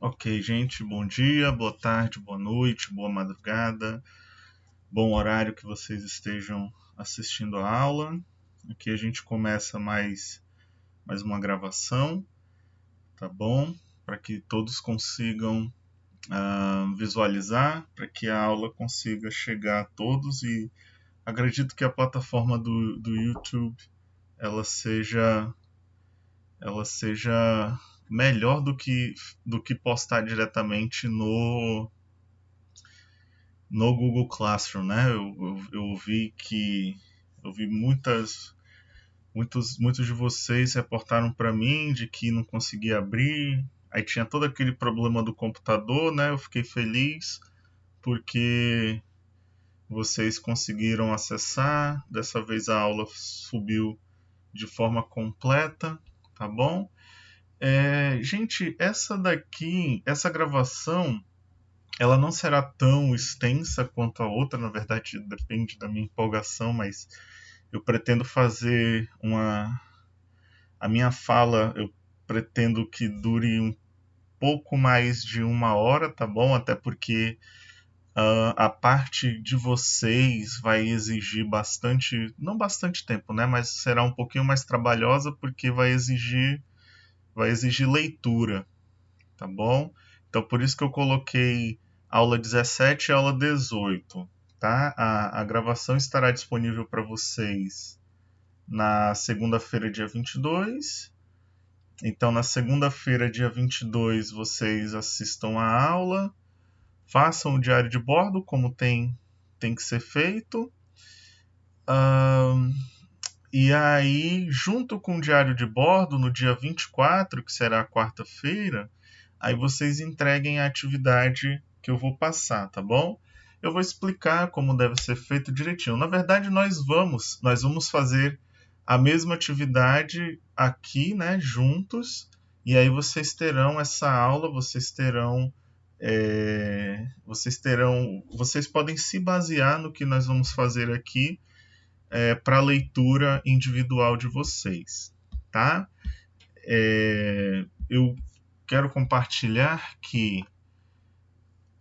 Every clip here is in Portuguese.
Ok, gente, bom dia, boa tarde, boa noite, boa madrugada, bom horário que vocês estejam assistindo a aula. Aqui a gente começa mais uma gravação, tá bom? Para que todos consigam visualizar, para que a aula consiga chegar a todos e acredito que a plataforma do YouTube ela seja, ela seja melhor do que postar diretamente no Google Classroom, né? Eu vi muitos de vocês reportaram para mim de que não conseguia abrir. Aí tinha todo aquele problema do computador, né? Eu fiquei feliz porque vocês conseguiram acessar. Dessa vez a aula subiu de forma completa, tá bom? Gente, essa gravação ela não será tão extensa quanto a outra, na verdade depende da minha empolgação, mas eu pretendo fazer a minha fala, eu pretendo que dure um pouco mais de 1 hora, tá bom? Até porque a parte de vocês vai exigir bastante, não bastante tempo, né? Mas será um pouquinho mais trabalhosa porque vai exigir leitura, tá bom? Então por isso que eu coloquei aula 17 e aula 18, tá? A gravação estará disponível para vocês na segunda-feira, dia 22. Então na segunda-feira, dia 22, vocês assistam a aula, façam o diário de bordo como tem que ser feito. E aí, junto com o diário de bordo, no dia 24, que será a quarta-feira, aí vocês entreguem a atividade que eu vou passar, tá bom? Eu vou explicar como deve ser feito direitinho. Na verdade, nós vamos fazer a mesma atividade aqui, né, juntos, e aí vocês podem se basear no que nós vamos fazer aqui para a leitura individual de vocês, tá? Eu quero compartilhar que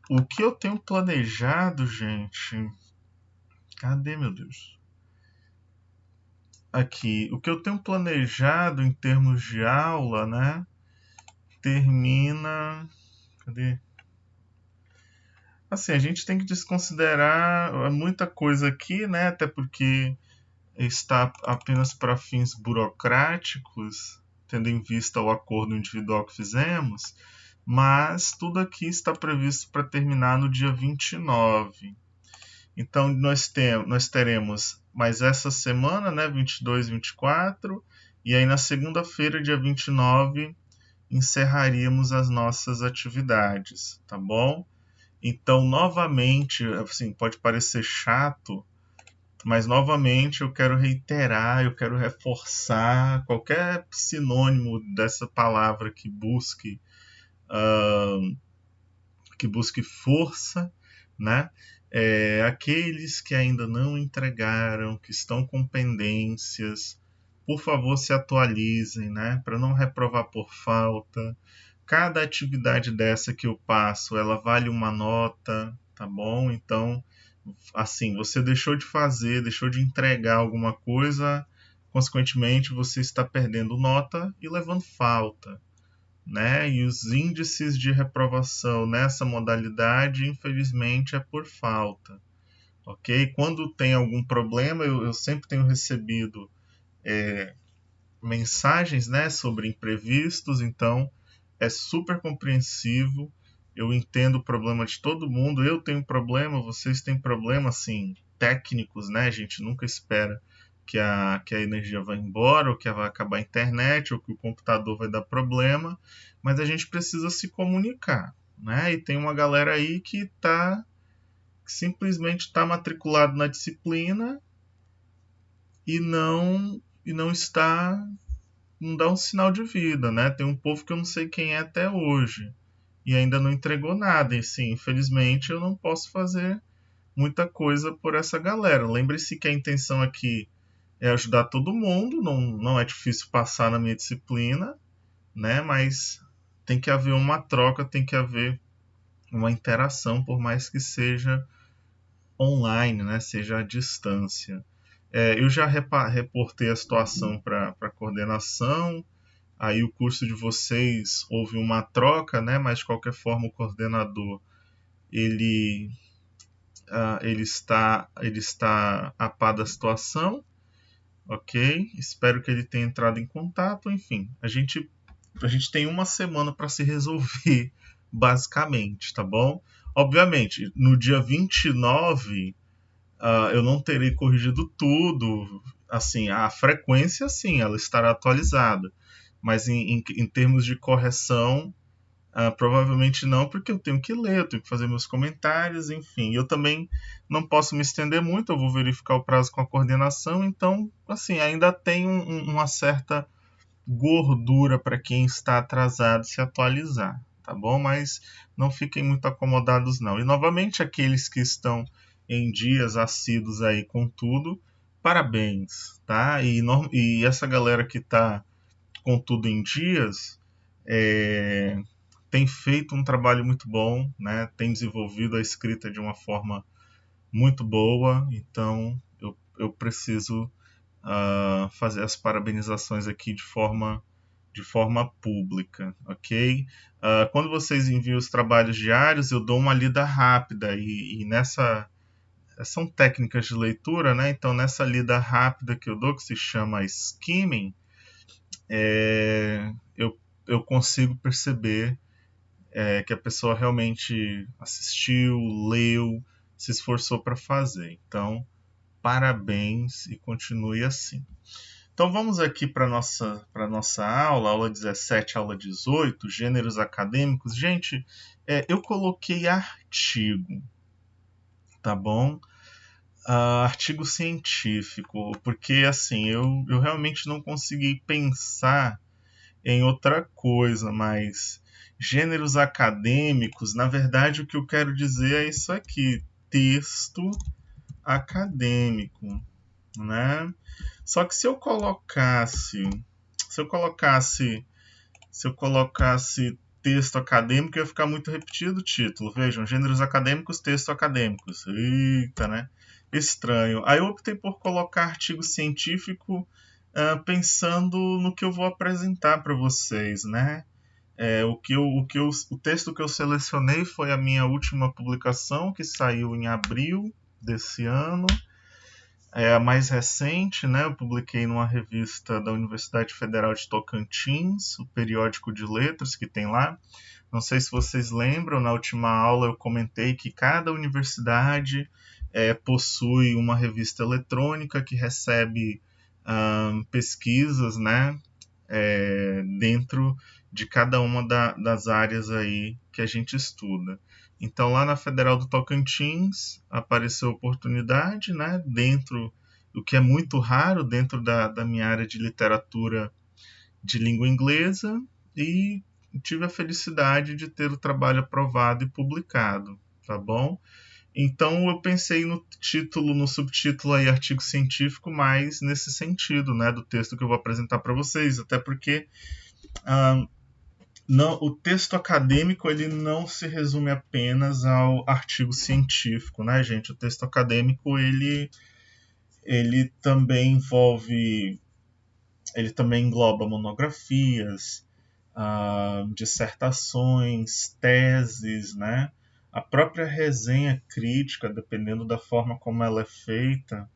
o que eu tenho planejado, gente. Cadê, meu Deus? Aqui. O que eu tenho planejado em termos de aula, né? Termina. Cadê? Assim, a gente tem que desconsiderar muita coisa aqui, né? Até porque está apenas para fins burocráticos, tendo em vista o acordo individual que fizemos, mas tudo aqui está previsto para terminar no dia 29. Então nós teremos mais essa semana, né, 22, 24, e aí na segunda-feira, dia 29, encerraríamos as nossas atividades, tá bom? Então, novamente, assim, pode parecer chato, mas novamente eu quero reiterar, eu quero reforçar qualquer sinônimo dessa palavra que busque força, né? Aqueles que ainda não entregaram, que estão com pendências, por favor se atualizem, né? Para não reprovar por falta. Cada atividade dessa que eu passo, ela vale uma nota, tá bom? Então, assim, você deixou de fazer, deixou de entregar alguma coisa, consequentemente você está perdendo nota e levando falta, né? E os índices de reprovação nessa modalidade, infelizmente, é por falta, ok? Quando tem algum problema, eu sempre tenho recebido mensagens, né, sobre imprevistos, então é super compreensivo. Eu entendo o problema de todo mundo. Eu tenho problema, vocês têm problema, assim, técnicos, né? A gente nunca espera que a energia vá embora, ou que vai acabar a internet, ou que o computador vai dar problema, mas a gente precisa se comunicar, né? E tem uma galera aí que simplesmente está matriculado na disciplina e não está, não dá um sinal de vida, né? Tem um povo que eu não sei quem é até hoje e ainda não entregou nada. E sim, infelizmente eu não posso fazer muita coisa por essa galera. Lembre-se que a intenção aqui é ajudar todo mundo, não é difícil passar na minha disciplina, né? Mas tem que haver uma troca, tem que haver uma interação, por mais que seja online, né, seja à distância. Eu já reportei a situação para a coordenação, aí o curso de vocês houve uma troca, né, mas de qualquer forma o coordenador ele, ele está a par da situação, ok? Espero que ele tenha entrado em contato, enfim, a gente tem uma semana para se resolver, basicamente, tá bom? Obviamente, no dia 29, eu não terei corrigido tudo. Assim, a frequência, sim, ela estará atualizada. Mas em termos de correção, provavelmente não, porque eu tenho que ler, eu tenho que fazer meus comentários, enfim. Eu também não posso me estender muito, eu vou verificar o prazo com a coordenação, então, assim, ainda tem uma certa gordura para quem está atrasado se atualizar, tá bom? Mas não fiquem muito acomodados não. E novamente aqueles que estão em dias assíduos aí com tudo, parabéns, tá? E essa galera que está com tudo em dias tem feito um trabalho muito bom, né? Tem desenvolvido a escrita de uma forma muito boa, então eu preciso fazer as parabenizações aqui de forma pública, ok? Quando vocês enviam os trabalhos diários, eu dou uma lida rápida e nessa são técnicas de leitura, né? Então nessa lida rápida que eu dou, que se chama skimming, eu consigo perceber que a pessoa realmente assistiu, leu, se esforçou para fazer. Então, parabéns e continue assim. Então vamos aqui para a nossa aula 17, aula 18, gêneros acadêmicos. Gente, eu coloquei artigo, tá bom? Artigo científico, porque assim, eu realmente não consegui pensar em outra coisa, mas gêneros acadêmicos, na verdade o que eu quero dizer é isso aqui, texto acadêmico, né? Só que se eu colocasse, se eu colocasse texto acadêmico, ia ficar muito repetido o título. Vejam, gêneros acadêmicos, texto acadêmicos. Eita, né? Estranho. Aí eu optei por colocar artigo científico pensando no que eu vou apresentar para vocês, né? O texto que eu selecionei foi a minha última publicação, que saiu em abril desse ano. É a mais recente, né? Eu publiquei numa revista da Universidade Federal de Tocantins, o periódico de letras que tem lá. Não sei se vocês lembram, na última aula eu comentei que cada universidade possui uma revista eletrônica que recebe pesquisas, né? Dentro de cada uma das áreas aí que a gente estuda. Então, lá na Federal do Tocantins, apareceu a oportunidade, né, dentro, o que é muito raro, dentro da minha área de literatura de língua inglesa, e tive a felicidade de ter o trabalho aprovado e publicado, tá bom? Então eu pensei no título, no subtítulo aí, artigo científico, mais nesse sentido, né, do texto que eu vou apresentar para vocês, até porque ah, não, o texto acadêmico ele não se resume apenas ao artigo científico, né, gente? O texto acadêmico ele também envolve, ele também engloba monografias, dissertações, teses, né? A própria resenha crítica, dependendo da forma como ela é feita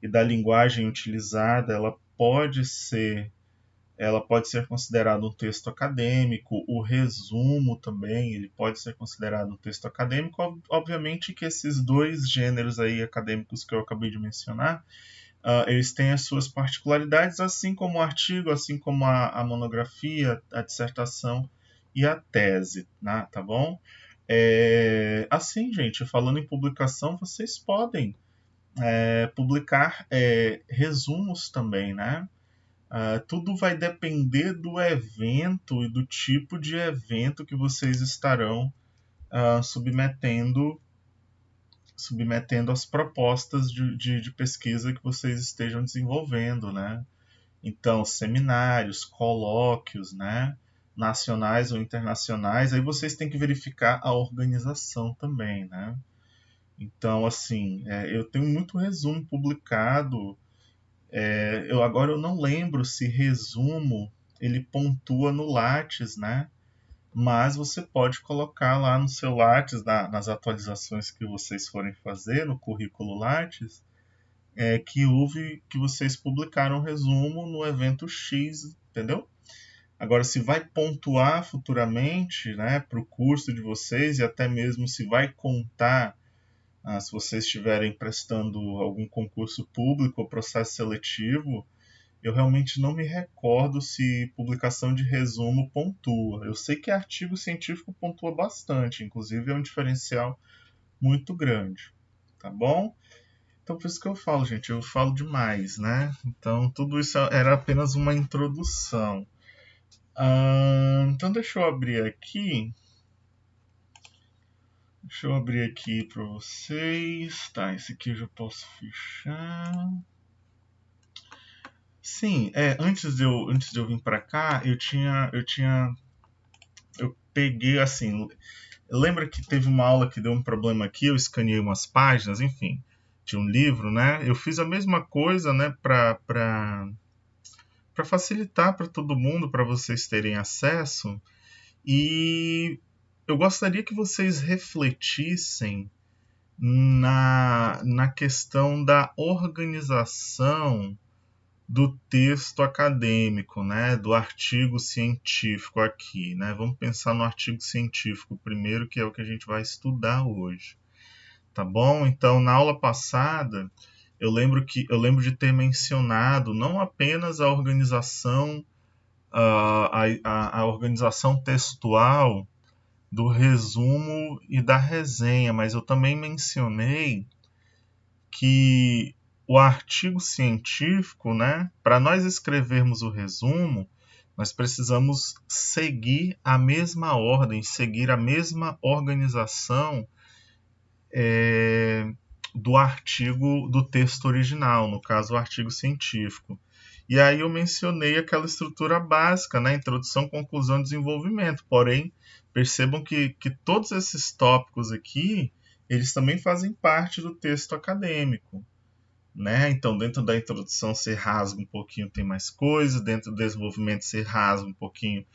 e da linguagem utilizada, ela pode ser considerada um texto acadêmico, o resumo também, ele pode ser considerado um texto acadêmico. Obviamente que esses dois gêneros aí acadêmicos que eu acabei de mencionar, eles têm as suas particularidades, assim como o artigo, assim como a monografia, a dissertação e a tese, né? Tá bom? Assim, gente, falando em publicação, vocês podem publicar resumos também, né? Tudo vai depender do evento e do tipo de evento que vocês estarão submetendo as propostas de pesquisa que vocês estejam desenvolvendo, né? Então, seminários, colóquios, né? nacionais ou internacionais, aí vocês têm que verificar a organização também, né? Então, assim, eu tenho muito resumo publicado. Agora eu não lembro se resumo ele pontua no Lattes, né? Mas você pode colocar lá no seu Lattes, nas atualizações que vocês forem fazer no currículo Lattes, que vocês publicaram um resumo no evento X, entendeu? Agora, se vai pontuar futuramente, né, para o curso de vocês e até mesmo se vai contar, se vocês estiverem prestando algum concurso público ou processo seletivo, eu realmente não me recordo se publicação de resumo pontua. Eu sei que artigo científico pontua bastante, inclusive é um diferencial muito grande, tá bom? Então, por isso que eu falo, gente, eu falo demais, né? Então, tudo isso era apenas uma introdução. Então, deixa eu abrir aqui. Deixa eu abrir aqui para vocês. Tá, esse aqui eu já posso fechar. Sim, antes de eu vir para cá, eu peguei assim. Lembra que teve uma aula que deu um problema aqui? Eu escaneei umas páginas, enfim, de um livro, né? Eu fiz a mesma coisa, né, para facilitar para todo mundo, para vocês terem acesso. E eu gostaria que vocês refletissem na questão da organização do texto acadêmico, né, do artigo científico aqui, né? Vamos pensar no artigo científico primeiro, que é o que a gente vai estudar hoje, tá bom? Então, na aula passada, eu lembro de ter mencionado não apenas a organização a organização textual do resumo e da resenha, mas eu também mencionei que o artigo científico, né, para nós escrevermos o resumo, nós precisamos seguir a mesma ordem, seguir a mesma organização do artigo, do texto original, no caso, o artigo científico. E aí eu mencionei aquela estrutura básica, né? Introdução, conclusão, desenvolvimento. Porém, percebam que todos esses tópicos aqui, eles também fazem parte do texto acadêmico, né? Então, dentro da introdução você rasga um pouquinho, tem mais coisas. Dentro do desenvolvimento você rasga um pouquinho,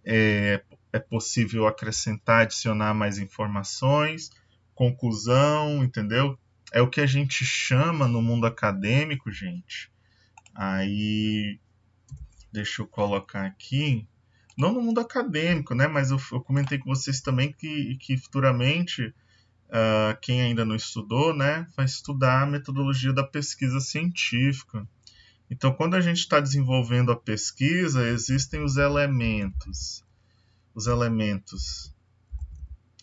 é possível acrescentar, adicionar mais informações. Conclusão, entendeu? É o que a gente chama no mundo acadêmico, gente. Aí, deixa eu colocar aqui. Não no mundo acadêmico, né? Mas eu comentei com vocês também que futuramente, quem ainda não estudou, né, vai estudar a metodologia da pesquisa científica. Então, quando a gente está desenvolvendo a pesquisa, existem os elementos. Os elementos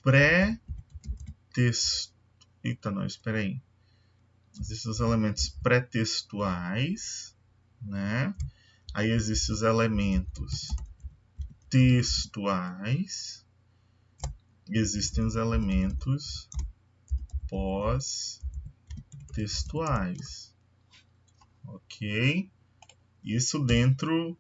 pré-texto. Eita, não, espera aí. Existem os elementos pré-textuais, né? Aí existem os elementos textuais, existem os elementos pós-textuais, ok? Isso dentro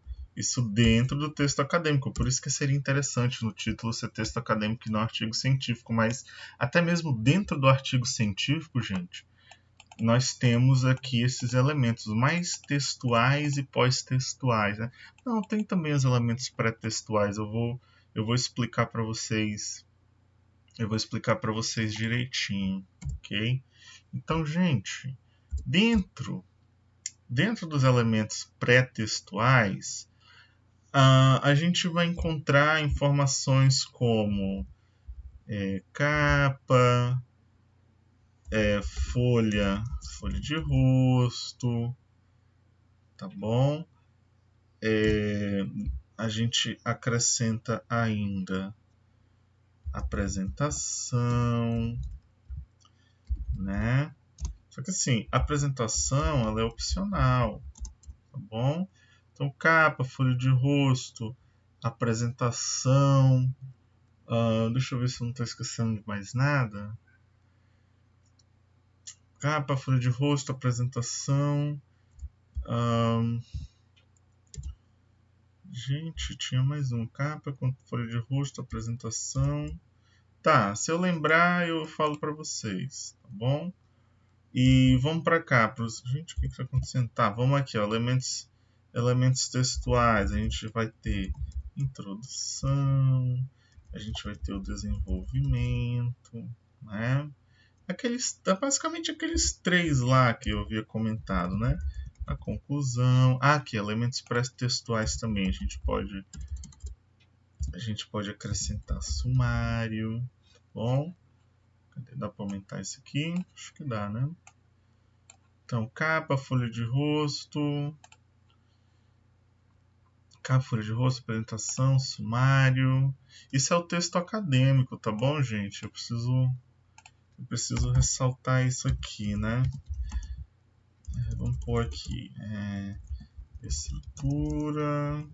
do texto acadêmico, por isso que seria interessante no título ser texto acadêmico e não artigo científico, mas até mesmo dentro do artigo científico, gente, nós temos aqui esses elementos mais textuais e pós-textuais, né? Não, tem também os elementos pré-textuais. Eu vou explicar para vocês. Eu vou explicar para vocês direitinho, ok? Então, gente, dentro dos elementos pré-textuais, a gente vai encontrar informações como capa, folha de rosto, tá bom? A gente acrescenta ainda apresentação, né? Só que assim, a apresentação ela é opcional, tá bom? Então, capa, folha de rosto, apresentação. Deixa eu ver se eu não estou esquecendo de mais nada. Capa, folha de rosto, apresentação. Gente, tinha mais um. Capa, com folha de rosto, apresentação. Tá, se eu lembrar, eu falo pra vocês, tá bom? E vamos pra cá. Gente, o que tá acontecendo? Tá, vamos aqui, ó. Elementos textuais. A gente vai ter introdução. A gente vai ter o desenvolvimento, né? Basicamente aqueles três lá que eu havia comentado, né? A conclusão. Aqui, elementos pré-textuais também. A gente pode acrescentar sumário, tá bom? Dá para aumentar isso aqui? Acho que dá, né? Então, capa, folha de rosto. Capa, folha de rosto, apresentação, sumário. Isso é o texto acadêmico, tá bom, gente? Eu preciso ressaltar isso aqui, né? Vamos pôr aqui. Estrutura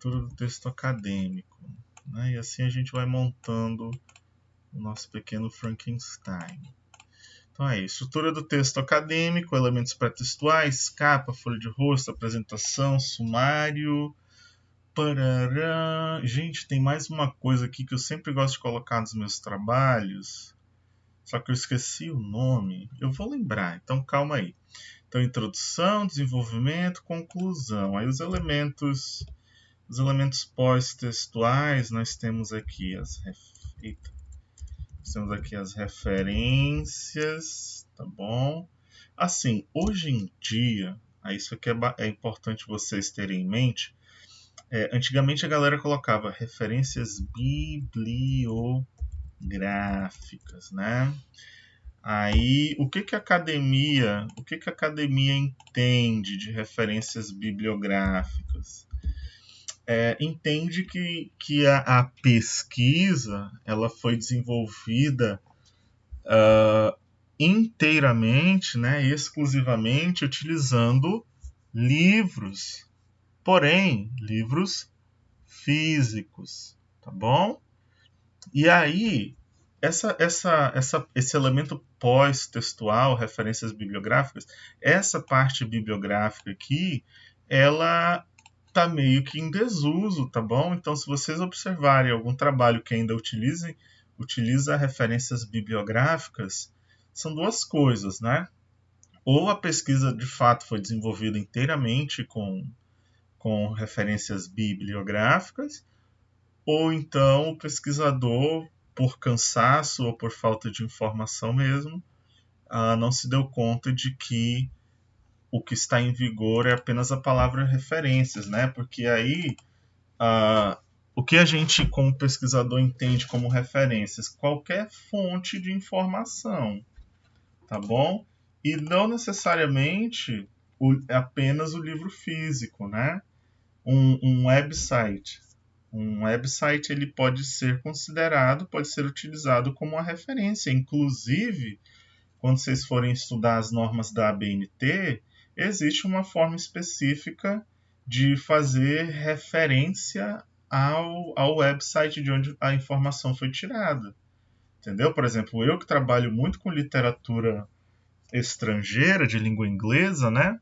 do texto acadêmico. Né? E assim a gente vai montando o nosso pequeno Frankenstein. Então é isso. Estrutura do texto acadêmico, elementos pré-textuais, capa, folha de rosto, apresentação, sumário. Parará. Gente, tem mais uma coisa aqui que eu sempre gosto de colocar nos meus trabalhos. Só que eu esqueci o nome. Eu vou lembrar, então calma aí. Então, introdução, desenvolvimento, conclusão. Aí os elementos pós-textuais, nós temos aqui as referências, tá bom? Assim, hoje em dia, isso aqui é importante vocês terem em mente. Antigamente a galera colocava referências bibliográficas, né? Aí, o que a academia entende de referências bibliográficas? Entende que a pesquisa ela foi desenvolvida inteiramente, né, exclusivamente utilizando livros, porém livros físicos, tá bom? E aí esse elemento pós-textual, referências bibliográficas, essa parte bibliográfica aqui, ela tá meio que em desuso, tá bom? Então, se vocês observarem algum trabalho que ainda utiliza referências bibliográficas, são duas coisas, né? Ou a pesquisa de fato foi desenvolvida inteiramente com referências bibliográficas, ou então o pesquisador, por cansaço ou por falta de informação mesmo, não se deu conta de que o que está em vigor é apenas a palavra referências, né? Porque aí o que a gente, como pesquisador, entende como referências? Qualquer fonte de informação, tá bom? E não necessariamente apenas o livro físico, né? Um website. Um website ele pode ser utilizado como uma referência. Inclusive, quando vocês forem estudar as normas da ABNT, existe uma forma específica de fazer referência ao website de onde a informação foi tirada. Entendeu? Por exemplo, eu que trabalho muito com literatura estrangeira, de língua inglesa, né?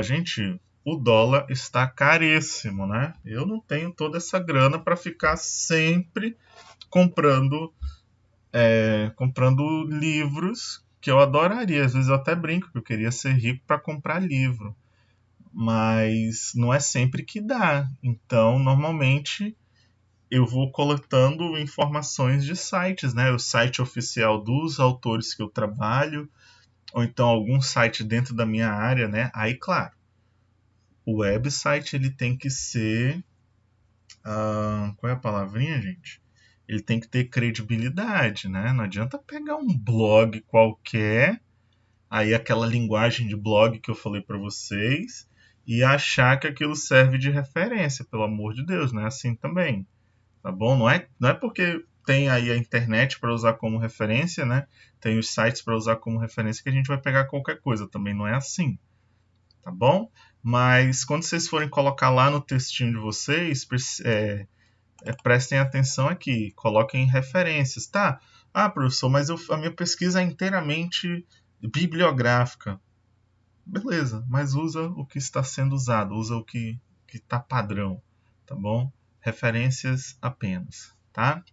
Gente, o dólar está caríssimo, né? Eu não tenho toda essa grana para ficar sempre comprando livros que eu adoraria. Às vezes eu até brinco que eu queria ser rico para comprar livro, mas não é sempre que dá. Então, normalmente eu vou coletando informações de sites, né? O site oficial dos autores que eu trabalho, ou então algum site dentro da minha área, né? Aí, claro, o website ele tem que ser. Qual é a palavrinha, gente? Ele tem que ter credibilidade, né? Não adianta pegar um blog qualquer, aí aquela linguagem de blog que eu falei para vocês, e achar que aquilo serve de referência, pelo amor de Deus, não é assim também, tá bom? Não é porque tem aí a internet para usar como referência, né? Tem os sites para usar como referência que a gente vai pegar qualquer coisa, também não é assim, tá bom? Mas quando vocês forem colocar lá no textinho de vocês, prestem atenção aqui, coloquem referências, tá? Professor, mas a minha pesquisa é inteiramente bibliográfica. beleza, mas usa o que está sendo usado, usa o que está padrão, tá bom? Referências apenas, tá?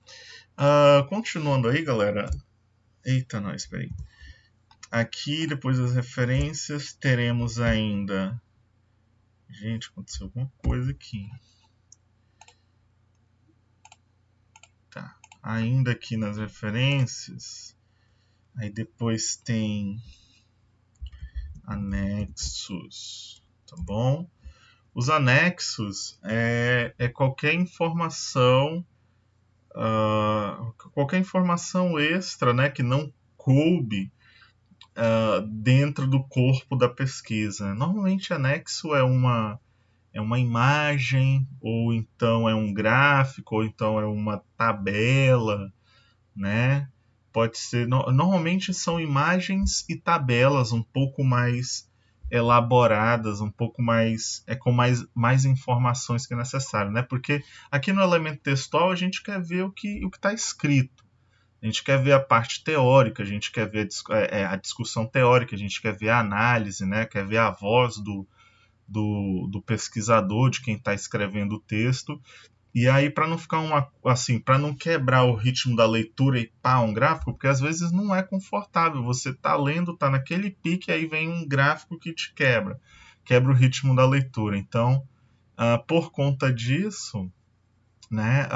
Continuando aí, galera. Eita, nós, peraí. Aqui, depois das referências, teremos ainda. Gente, aconteceu alguma coisa aqui. Tá. Ainda aqui nas referências. Aí depois tem anexos, tá bom? Os anexos é qualquer informação, qualquer informação extra, né, que não coube dentro do corpo da pesquisa. Normalmente anexo é uma imagem, ou então é um gráfico, ou então é uma tabela, né? Pode ser. Normalmente são imagens e tabelas um pouco mais elaboradas, um pouco mais. Com mais informações que é necessário, né? Porque aqui no elemento textual a gente quer ver o que está escrito. A gente quer ver a parte teórica, a gente quer ver a discussão teórica, a gente quer ver a análise, né? Quer ver a voz do pesquisador, de quem está escrevendo o texto. E aí, para não ficar para não quebrar o ritmo da leitura e pá, um gráfico, porque às vezes não é confortável. Você tá lendo, tá naquele pique, aí vem um gráfico que te quebra o ritmo da leitura. Então, por conta disso, né,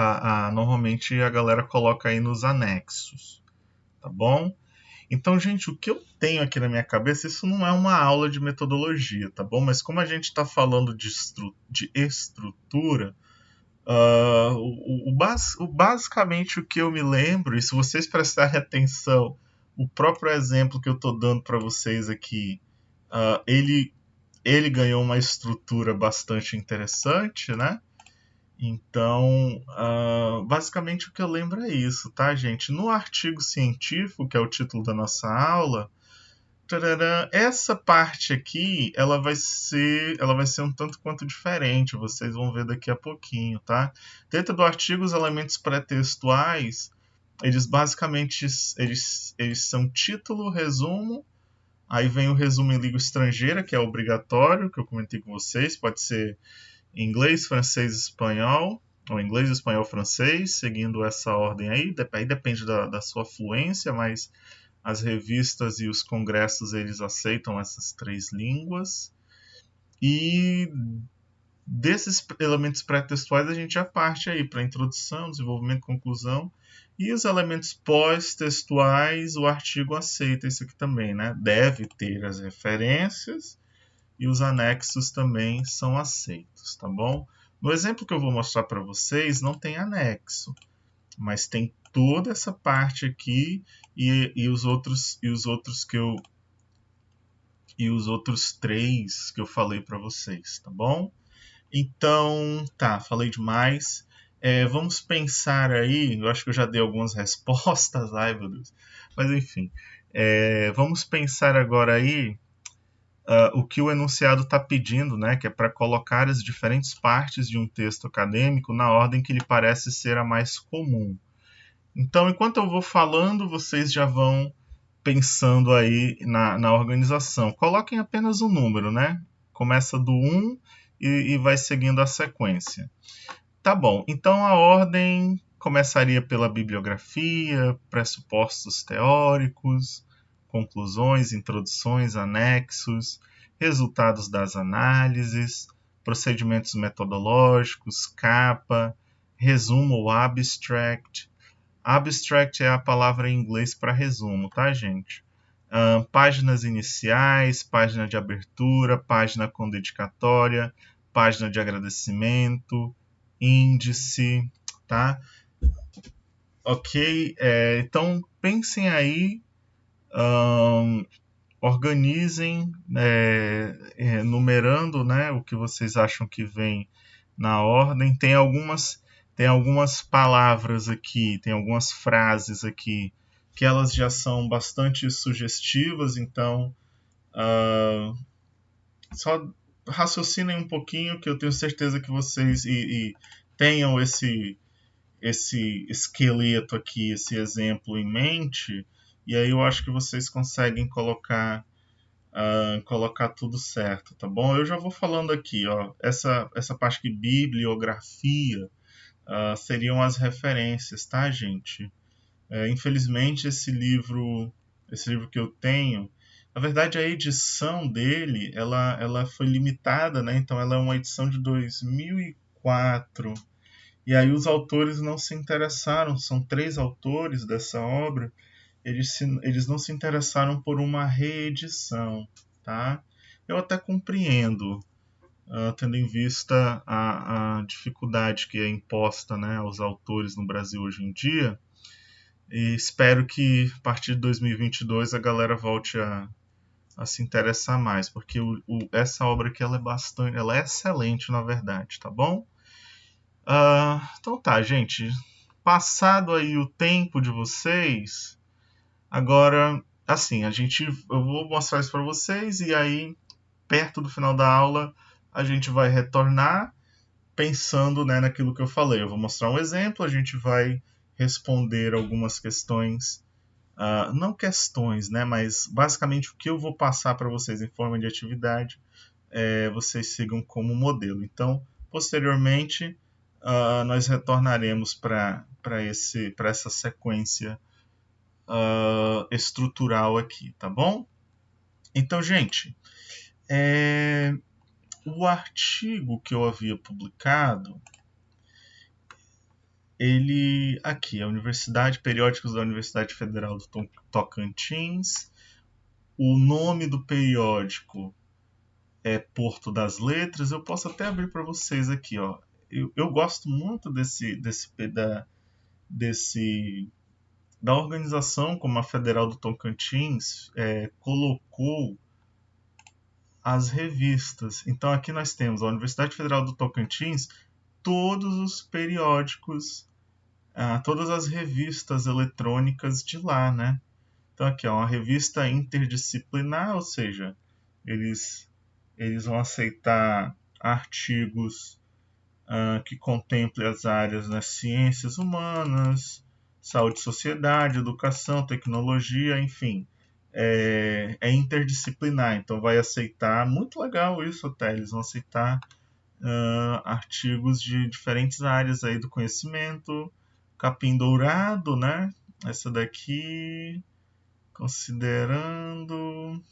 normalmente a galera coloca aí nos anexos, tá bom? Então, gente, o que eu tenho aqui na minha cabeça, isso não é uma aula de metodologia, tá bom? Mas como a gente está falando de estrutura, basicamente o que eu me lembro, e se vocês prestarem atenção, o próprio exemplo que eu estou dando para vocês aqui, ele ganhou uma estrutura bastante interessante, né? Então, basicamente o que eu lembro é isso, tá, gente? No artigo científico, que é o título da nossa aula, essa parte aqui, ela vai ser um tanto quanto diferente, vocês vão ver daqui a pouquinho, tá? Dentro do artigo, os elementos pré-textuais, eles basicamente eles são título, resumo, aí vem o resumo em língua estrangeira, que é obrigatório, que eu comentei com vocês, pode ser inglês, francês, espanhol, ou inglês, espanhol, francês, seguindo essa ordem aí depende da sua fluência, mas as revistas e os congressos eles aceitam essas 3 línguas. E desses elementos pré-textuais a gente já parte aí para introdução, desenvolvimento, conclusão. E os elementos pós-textuais, o artigo aceita isso aqui também, né? Deve ter as referências e os anexos também são aceitos, tá bom? No exemplo que eu vou mostrar para vocês, não tem anexo, mas tem toda essa parte aqui e os outros os outros 3 que eu falei para vocês, tá bom? Então, tá, falei demais. Vamos pensar aí, eu acho que eu já dei algumas respostas, ai meu Deus. Mas enfim, vamos pensar agora aí o que o enunciado está pedindo, né, que é para colocar as diferentes partes de um texto acadêmico na ordem que lhe parece ser a mais comum. Então, enquanto eu vou falando, vocês já vão pensando aí na organização. Coloquem apenas um número, né? Começa do 1 e vai seguindo a sequência. Tá bom, então a ordem começaria pela bibliografia, pressupostos teóricos, conclusões, introduções, anexos, resultados das análises, procedimentos metodológicos, capa, resumo ou abstract. Abstract é a palavra em inglês para resumo, tá, gente? Páginas iniciais, página de abertura, página com dedicatória, página de agradecimento, índice, tá? Ok, então pensem aí, organizem, numerando, né, o que vocês acham que vem na ordem. Tem algumas palavras aqui, tem algumas frases aqui que elas já são bastante sugestivas, então só raciocinem um pouquinho que eu tenho certeza que vocês tenham esse esqueleto aqui, esse exemplo em mente, e aí eu acho que vocês conseguem colocar colocar tudo certo, tá bom? Eu já vou falando aqui, ó, essa parte de bibliografia seriam as referências, tá, gente? Infelizmente esse livro que eu tenho, na verdade a edição dele, ela foi limitada, né? Então ela é uma edição de 2004. E aí os autores não se interessaram, são 3 autores dessa obra, eles não se interessaram por uma reedição, tá? Eu até compreendo, tendo em vista a dificuldade que é imposta, né, aos autores no Brasil hoje em dia, e espero que a partir de 2022 a galera volte a se interessar mais, porque essa obra aqui ela é excelente na verdade, tá bom? Então tá, gente. Passado aí o tempo de vocês, agora, assim, eu vou mostrar isso para vocês e aí, perto do final da aula, a gente vai retornar pensando, né, naquilo que eu falei. Eu vou mostrar um exemplo, a gente vai responder algumas questões, não questões, né, mas basicamente o que eu vou passar para vocês em forma de atividade, vocês sigam como modelo. Então, posteriormente, nós retornaremos para essa sequência estrutural aqui, tá bom? Então, gente, o artigo que eu havia publicado, ele aqui, a Universidade Periódicos da Universidade Federal do Tocantins. O nome do periódico é Porto das Letras. Eu posso até abrir para vocês aqui, ó. Eu gosto muito da organização como a Federal do Tocantins colocou as revistas. Então aqui nós temos a Universidade Federal do Tocantins, todos os periódicos, todas as revistas eletrônicas de lá, né? Então aqui é uma revista interdisciplinar, ou seja, eles, eles vão aceitar artigos que contemplem as áreas das ciências humanas, saúde e sociedade, educação, tecnologia, enfim. É interdisciplinar, então vai aceitar, muito legal isso até, eles vão aceitar artigos de diferentes áreas aí do conhecimento, capim dourado, né? Essa daqui, considerando.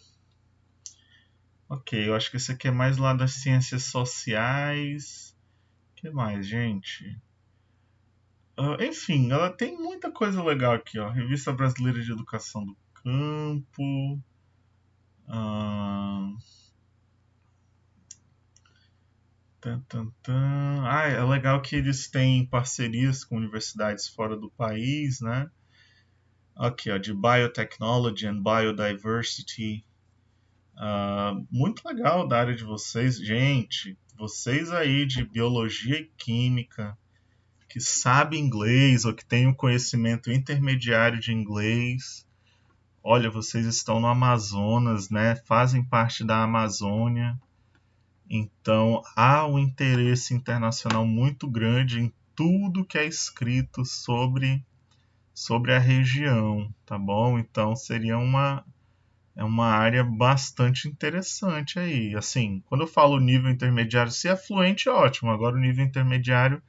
Ok, eu acho que esse aqui é mais lá das ciências sociais. O que mais, gente? Enfim, ela tem muita coisa legal aqui, ó. Revista Brasileira de Educação do Campo. Uh, é legal que eles têm parcerias com universidades fora do país, né? Aqui, ó, de Biotechnology and Biodiversity. Muito legal da área de vocês. Gente, vocês aí de biologia e química, que sabem inglês ou que têm um conhecimento intermediário de inglês, olha, vocês estão no Amazonas, né? Fazem parte da Amazônia. Então há um interesse internacional muito grande em tudo que é escrito sobre a região, tá bom? Então seria uma área bastante interessante aí. Assim, quando eu falo nível intermediário, se é fluente, ótimo. Agora o nível intermediário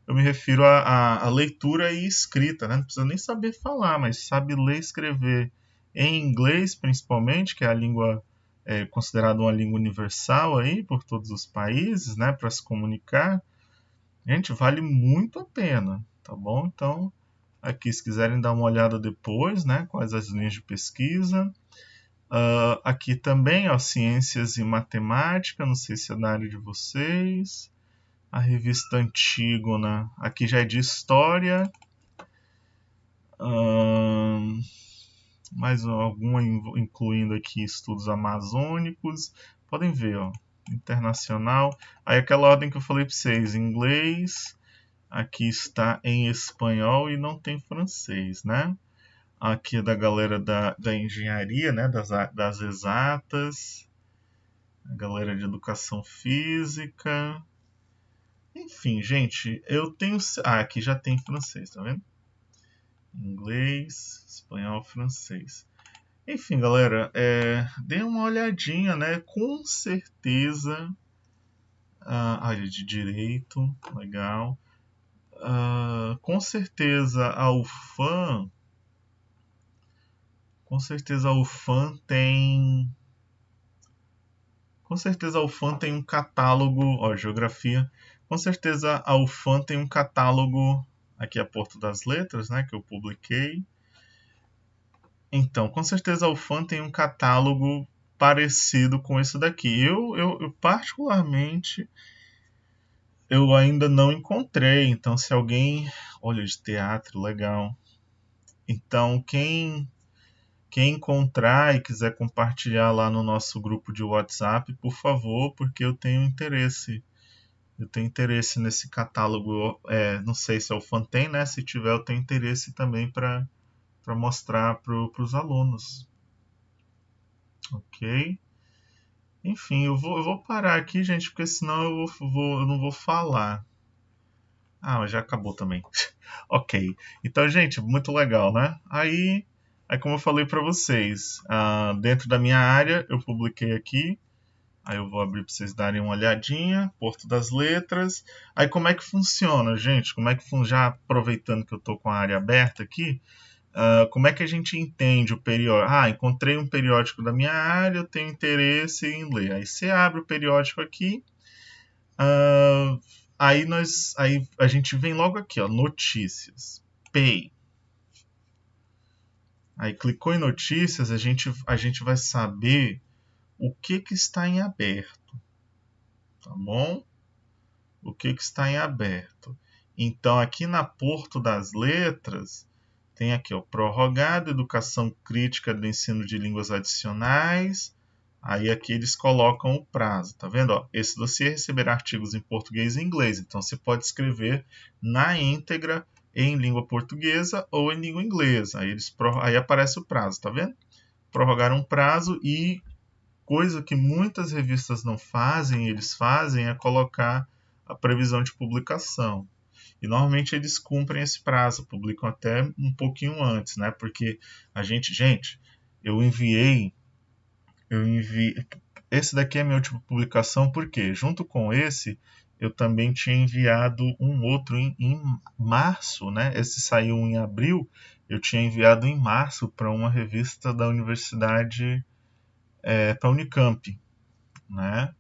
eu me refiro à leitura e escrita, né? Não precisa nem saber falar, mas sabe ler e escrever em inglês, principalmente, que é a língua considerada uma língua universal aí por todos os países, né? Para se comunicar, gente, vale muito a pena, tá bom? Então, aqui, se quiserem dar uma olhada depois, né? Quais as linhas de pesquisa. Aqui também, ó, ciências e matemática, não sei se é da área de vocês. A revista Antígona, aqui já é de história. Mais alguma incluindo aqui estudos amazônicos. Podem ver, ó, internacional. Aí aquela ordem que eu falei para vocês, inglês, aqui está em espanhol e não tem francês, né? Aqui é da galera da engenharia, né? Das exatas, a galera de educação física. Enfim, gente, eu tenho. Aqui já tem francês, tá vendo? Inglês, espanhol, francês. Enfim, galera, dê uma olhadinha, né? Com certeza, área de direito, legal. Com certeza a UFAM, com certeza a UFAM tem, com certeza a UFAM tem um catálogo, ó, geografia. Com certeza a UFAM tem um catálogo, aqui é a Porto das Letras, né, que eu publiquei. Então, com certeza a UFAM tem um catálogo parecido com esse daqui. Eu particularmente, eu ainda não encontrei. Então, se alguém... Olha, de teatro, legal. Então, quem encontrar e quiser compartilhar lá no nosso grupo de WhatsApp, por favor, porque eu tenho interesse. Eu tenho interesse nesse catálogo. Não sei se a UFAM tem, né? Se tiver, eu tenho interesse também para mostrar para os alunos. Ok? Enfim, eu vou parar aqui, gente, porque senão eu não vou falar. Ah, mas já acabou também. Ok. Então, gente, muito legal, né? Aí como eu falei para vocês, dentro da minha área, eu publiquei aqui. Aí eu vou abrir para vocês darem uma olhadinha. Porto das Letras. Aí como é que funciona, gente? Como é que já aproveitando que eu estou com a área aberta aqui, como é que a gente entende o periódico? Encontrei um periódico da minha área, eu tenho interesse em ler. Aí você abre o periódico aqui, uh, aí a gente vem logo aqui, ó, notícias, Pay. Aí clicou em notícias, a gente vai saber o que está em aberto, tá bom? O que está em aberto. Então aqui na Porto das Letras tem aqui, ó, prorrogado, educação crítica do ensino de línguas adicionais. Aí aqui eles colocam o prazo, tá vendo? Ó, esse dossiê receberá artigos em português e inglês. Então você pode escrever na íntegra em língua portuguesa ou em língua inglesa. Aí aparece o prazo, tá vendo? Prorrogaram um prazo e coisa que muitas revistas não fazem, eles fazem é colocar a previsão de publicação. E normalmente eles cumprem esse prazo, publicam até um pouquinho antes, né? Porque gente, eu enviei, esse daqui é a minha última publicação, porque junto com esse eu também tinha enviado um outro em março, né? Esse saiu em abril, eu tinha enviado em março para uma revista da universidade, para a Unicamp, né?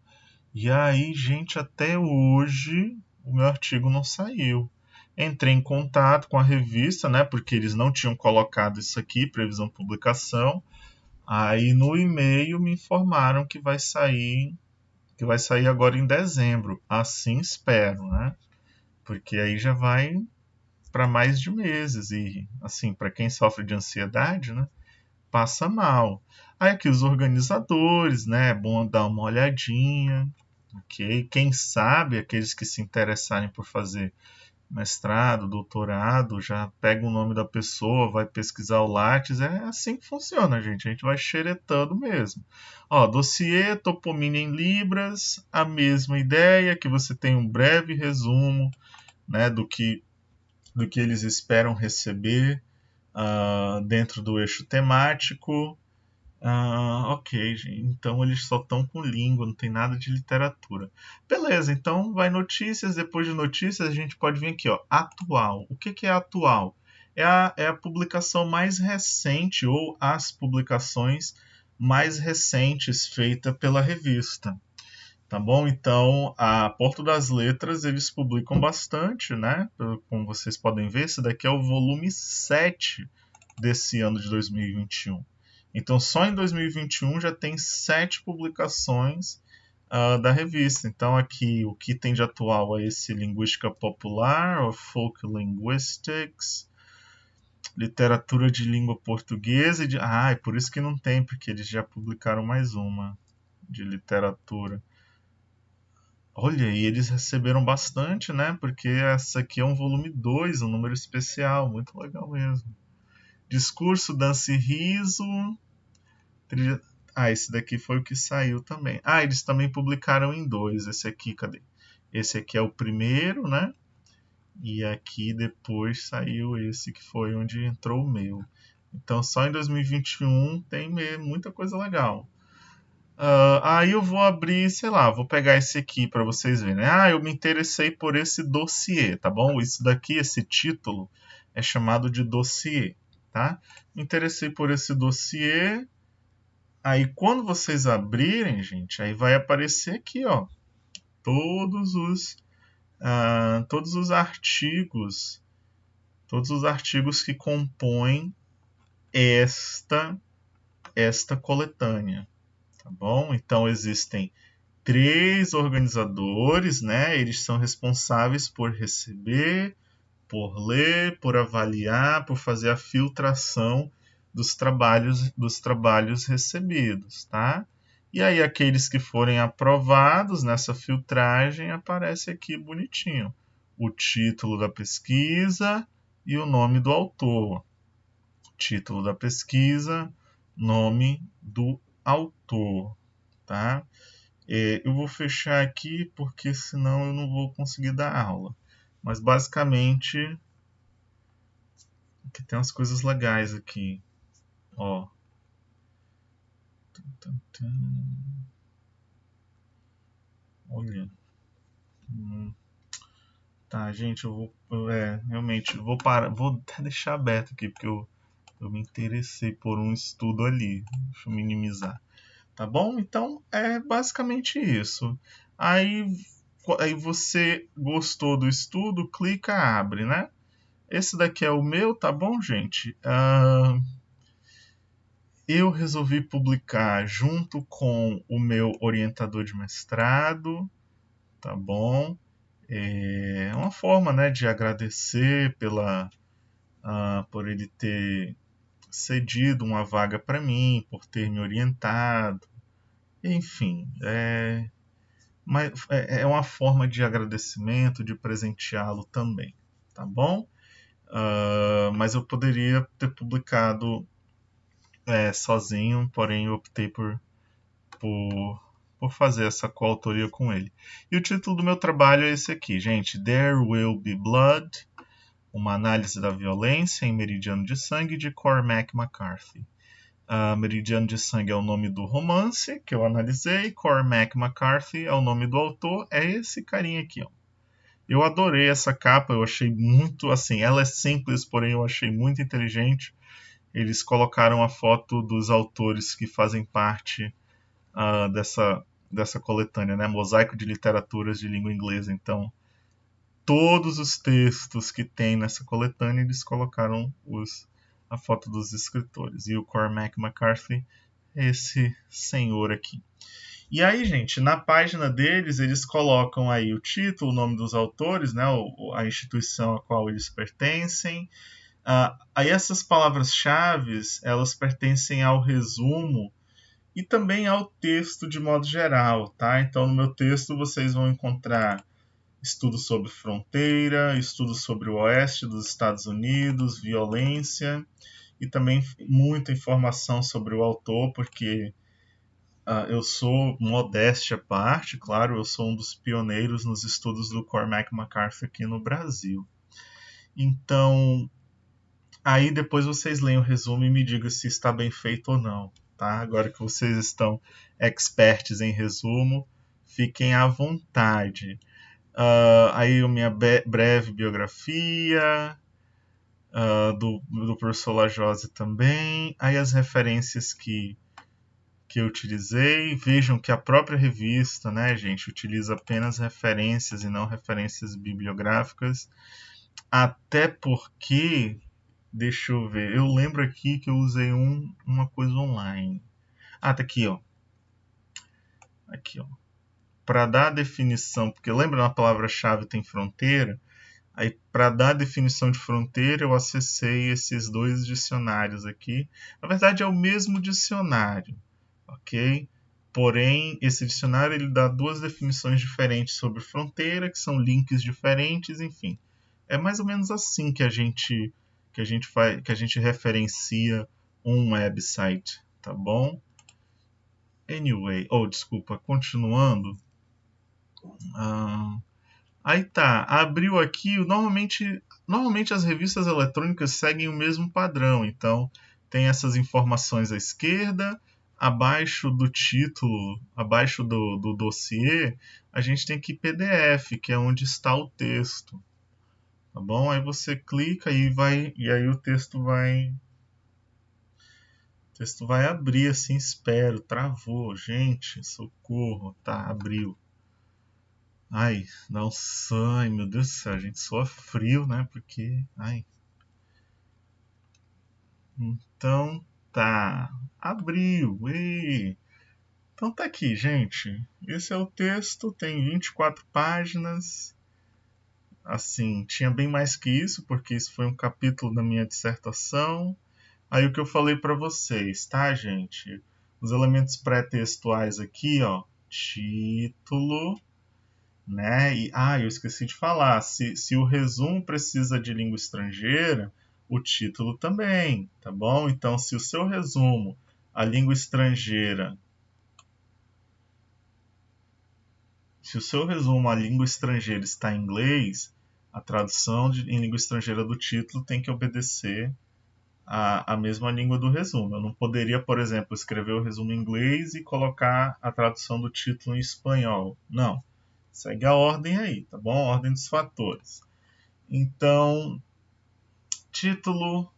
E aí, gente, até hoje o meu artigo não saiu. Entrei em contato com a revista, né? Porque eles não tinham colocado isso aqui, previsão de publicação. Aí no e-mail me informaram que vai sair agora em dezembro. Assim espero, né? Porque aí já vai para mais de meses e assim, para quem sofre de ansiedade, né? Passa mal. Aí aqui os organizadores, né? É bom dar uma olhadinha, ok? Quem sabe aqueles que se interessarem por fazer mestrado, doutorado, já pega o nome da pessoa, vai pesquisar o Lattes, é assim que funciona, gente. A gente vai xeretando mesmo. Ó, dossiê, toponímia em Libras, a mesma ideia, que você tem um breve resumo, né, do que eles esperam receber dentro do eixo temático. Ok, gente. Então eles só estão com língua, não tem nada de literatura. Beleza, então vai notícias. Depois de notícias, a gente pode vir aqui, ó, atual. O que é atual? É a publicação mais recente ou as publicações mais recentes feitas pela revista. Tá bom? Então, a Porto das Letras, eles publicam bastante, né? Como vocês podem ver, esse daqui é o volume 7 desse ano de 2021. Então, só em 2021 já tem 7 publicações da revista. Então, aqui, o que tem de atual é esse Linguística Popular, ou Folk Linguistics, Literatura de Língua Portuguesa. É por isso que não tem, porque eles já publicaram mais uma de literatura. Olha, e eles receberam bastante, né? Porque essa aqui é um volume 2, um número especial, muito legal mesmo. Discurso, dança e riso. Trilha... esse daqui foi o que saiu também. Eles também publicaram em dois. Esse aqui, cadê? Esse aqui é o primeiro, né? E aqui depois saiu esse que foi onde entrou o meu. Então só em 2021 tem muita coisa legal. Aí eu vou abrir, sei lá, vou pegar esse aqui para vocês verem. Eu me interessei por esse dossiê, tá bom? Isso daqui, esse título, é chamado de dossiê, tá? Me interessei por esse dossiê. Aí quando vocês abrirem, gente, aí vai aparecer aqui, ó, todos os artigos, que compõem esta coletânea, tá bom? Então existem 3 organizadores, né? Eles são responsáveis por receber, por ler, por avaliar, por fazer a filtração dos trabalhos recebidos, tá? E aí aqueles que forem aprovados nessa filtragem aparece aqui bonitinho o título da pesquisa e o nome do autor. Título da pesquisa, nome do autor, tá? Eu vou fechar aqui porque senão eu não vou conseguir dar aula. Mas basicamente aqui tem umas coisas legais aqui. Ó. Olha. Tá, gente, eu vou. Realmente, vou parar. Vou até deixar aberto aqui, porque eu me interessei por um estudo ali. Deixa eu minimizar. Tá bom? Então é basicamente isso. Aí, aí você gostou do estudo, clica, abre, né? Esse daqui é o meu, tá bom, gente? Eu resolvi publicar junto com o meu orientador de mestrado, tá bom? É uma forma, né, de agradecer por ele ter cedido uma vaga para mim, por ter me orientado, enfim, é uma forma de agradecimento, de presenteá-lo também, tá bom? Mas eu poderia ter publicado sozinho, porém eu optei por, por fazer essa coautoria com ele. E o título do meu trabalho é esse aqui, gente: There Will Be Blood, uma análise da violência em Meridiano de Sangue, de Cormac McCarthy. Meridiano de Sangue é o nome do romance que eu analisei, Cormac McCarthy é o nome do autor, é esse carinha aqui, ó. Eu adorei essa capa, eu achei muito, assim, ela é simples, porém eu achei muito inteligente. Eles colocaram a foto dos autores que fazem parte dessa coletânea, né? Mosaico de Literaturas de Língua Inglesa. Então, todos os textos que tem nessa coletânea, eles colocaram a foto dos escritores. E o Cormac McCarthy é esse senhor aqui. E aí, gente, na página deles, eles colocam aí o título, o nome dos autores, né, a instituição a qual eles pertencem. Aí essas palavras-chave, elas pertencem ao resumo e também ao texto de modo geral, tá? Então, no meu texto, vocês vão encontrar estudos sobre fronteira, estudos sobre o oeste dos Estados Unidos, violência, e também muita informação sobre o autor, porque eu sou, modéstia à parte, claro, eu sou um dos pioneiros nos estudos do Cormac McCarthy aqui no Brasil. Então, aí depois vocês leem o resumo e me digam se está bem feito ou não, tá? Agora que vocês estão experts em resumo, fiquem à vontade. Aí a minha breve biografia, do professor Lajose também, aí as referências que eu utilizei. Vejam que a própria revista, né, gente, utiliza apenas referências e não referências bibliográficas, até porque, deixa eu ver, eu lembro aqui que eu usei uma coisa online. Tá aqui, ó. Aqui, ó. Para dar a definição, porque lembra na palavra-chave tem fronteira? Aí, para dar a definição de fronteira, eu acessei esses 2 dicionários aqui. Na verdade, é o mesmo dicionário, ok? Porém, esse dicionário ele dá 2 definições diferentes sobre fronteira, que são links diferentes, enfim. É mais ou menos assim que a gente referencia um website, tá bom? Anyway, desculpa, continuando. Aí tá, abriu aqui, normalmente as revistas eletrônicas seguem o mesmo padrão, então tem essas informações à esquerda, abaixo do título, abaixo do dossiê, a gente tem aqui PDF, que é onde está o texto. Tá bom? Aí você clica e aí o texto vai abrir assim, espero. Travou, gente, socorro, tá, abriu. Ai, dá um sangue, meu Deus do céu, a gente soa frio, né? Porque, ai. Então tá, abriu, e então tá aqui, gente. Esse é o texto, tem 24 páginas. Assim, tinha bem mais que isso, porque isso foi um capítulo da minha dissertação. Aí o que eu falei para vocês, tá, gente? Os elementos pré-textuais aqui, ó, título, né? Eu esqueci de falar, se o resumo precisa de língua estrangeira, o título também, tá bom? Então, se o seu resumo, a língua estrangeira, se o seu resumo, a língua estrangeira está em inglês, a tradução em língua estrangeira do título tem que obedecer a mesma língua do resumo. Eu não poderia, por exemplo, escrever o resumo em inglês e colocar a tradução do título em espanhol. Não. Segue a ordem aí, tá bom? A ordem dos fatores. Então, título,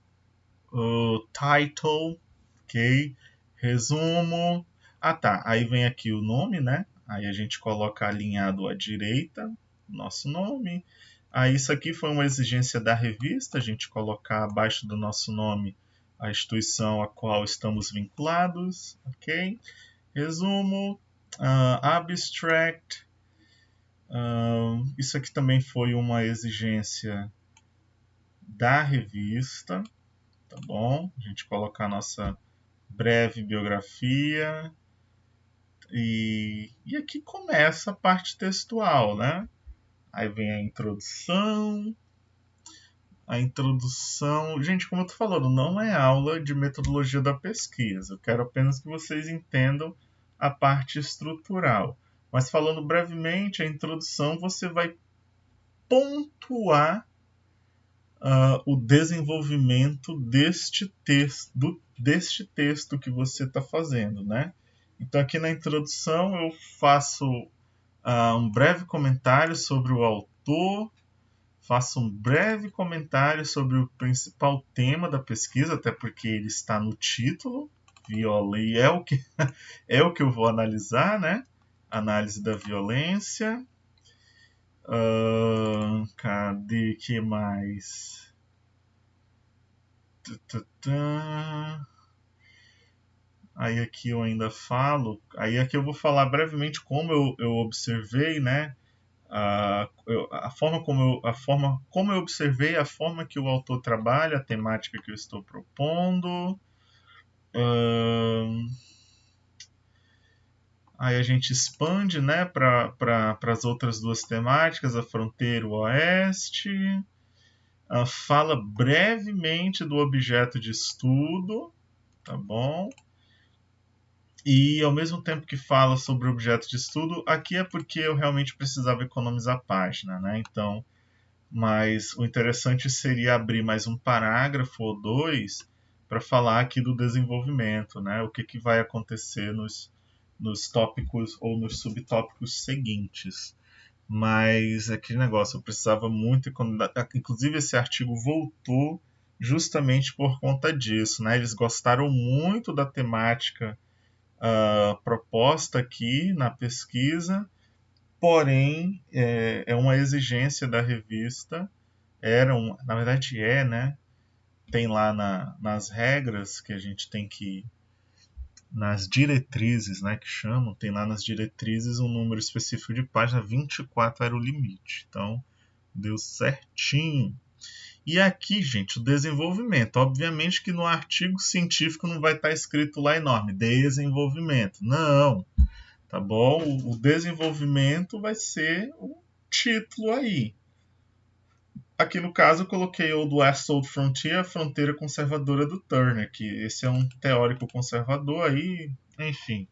title, ok? Resumo. Ah, tá. Aí vem aqui o nome, né? Aí a gente coloca alinhado à direita, nosso nome. Aí isso aqui foi uma exigência da revista, a gente colocar abaixo do nosso nome a instituição a qual estamos vinculados, ok? Resumo, abstract. Isso aqui também foi uma exigência da revista, tá bom? A gente colocar a nossa breve biografia. E aqui começa a parte textual, né? Aí vem a introdução. A introdução. Gente, como eu tô falando, não é aula de metodologia da pesquisa. Eu quero apenas que vocês entendam a parte estrutural. Mas falando brevemente, a introdução você vai pontuar o desenvolvimento deste texto que você está fazendo, né? Então aqui na introdução eu faço um breve comentário sobre o autor, faço um breve comentário sobre o principal tema da pesquisa, até porque ele está no título, viola, e é o que, é o que eu vou analisar, né? Análise da violência. Cadê que mais? Aí aqui eu ainda falo, aí aqui eu vou falar brevemente como eu observei, né? A forma como eu observei, a forma que o autor trabalha, a temática que eu estou propondo. Aí a gente expande, né, para as outras duas temáticas, a fronteira e o oeste. Fala brevemente do objeto de estudo, tá bom? E ao mesmo tempo que fala sobre o objeto de estudo, aqui é porque eu realmente precisava economizar página, né? Então, mas o interessante seria abrir mais um parágrafo ou dois para falar aqui do desenvolvimento, né? O que vai acontecer nos tópicos ou nos subtópicos seguintes. Mas aquele negócio, eu precisava muito, inclusive esse artigo voltou justamente por conta disso, né? Eles gostaram muito da temática proposta aqui na pesquisa, porém é uma exigência da revista, na verdade né? Tem lá nas regras que a gente tem que, nas diretrizes, né, que chamam, tem lá nas diretrizes um número específico de página, 24 era o limite, então deu certinho. E aqui, gente, o desenvolvimento. Obviamente que no artigo científico não vai estar escrito lá enorme, desenvolvimento. Não, tá bom? O desenvolvimento vai ser o título aí. Aqui no caso eu coloquei o do West Old Frontier, a fronteira conservadora do Turner, que esse é um teórico conservador aí, enfim.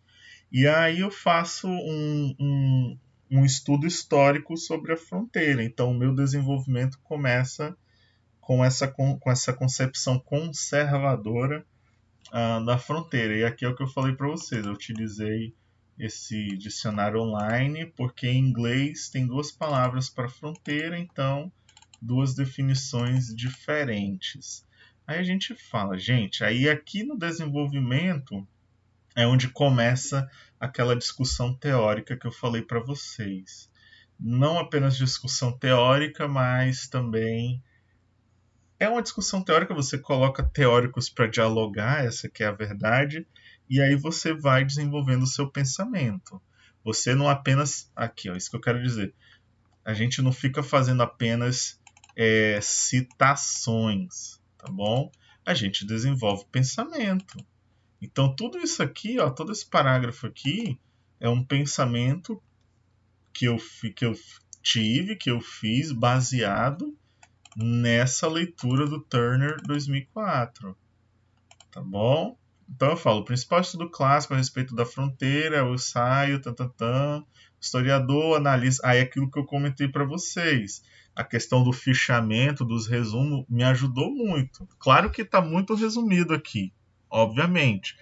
E aí eu faço um estudo histórico sobre a fronteira. Então o meu desenvolvimento começa com essa concepção conservadora da fronteira. E aqui é o que eu falei para vocês. Eu utilizei esse dicionário online porque em inglês tem duas palavras para fronteira, então duas definições diferentes. Aí a gente fala, gente, aí aqui no desenvolvimento é onde começa aquela discussão teórica que eu falei para vocês. Não apenas discussão teórica, mas também é uma discussão teórica, você coloca teóricos para dialogar, essa que é a verdade, e aí você vai desenvolvendo o seu pensamento. Você não apenas. Aqui, ó, isso que eu quero dizer. A gente não fica fazendo apenas citações, tá bom? A gente desenvolve pensamento. Então, tudo isso aqui, ó, todo esse parágrafo aqui, é um pensamento que eu tive, que eu fiz baseado nessa leitura do Turner 2004, tá bom? Então eu falo, o principal estudo clássico a respeito da fronteira, o ensaio, historiador, analista, aí aquilo que eu comentei para vocês, a questão do fichamento, dos resumos, me ajudou muito. Claro que está muito resumido aqui, obviamente,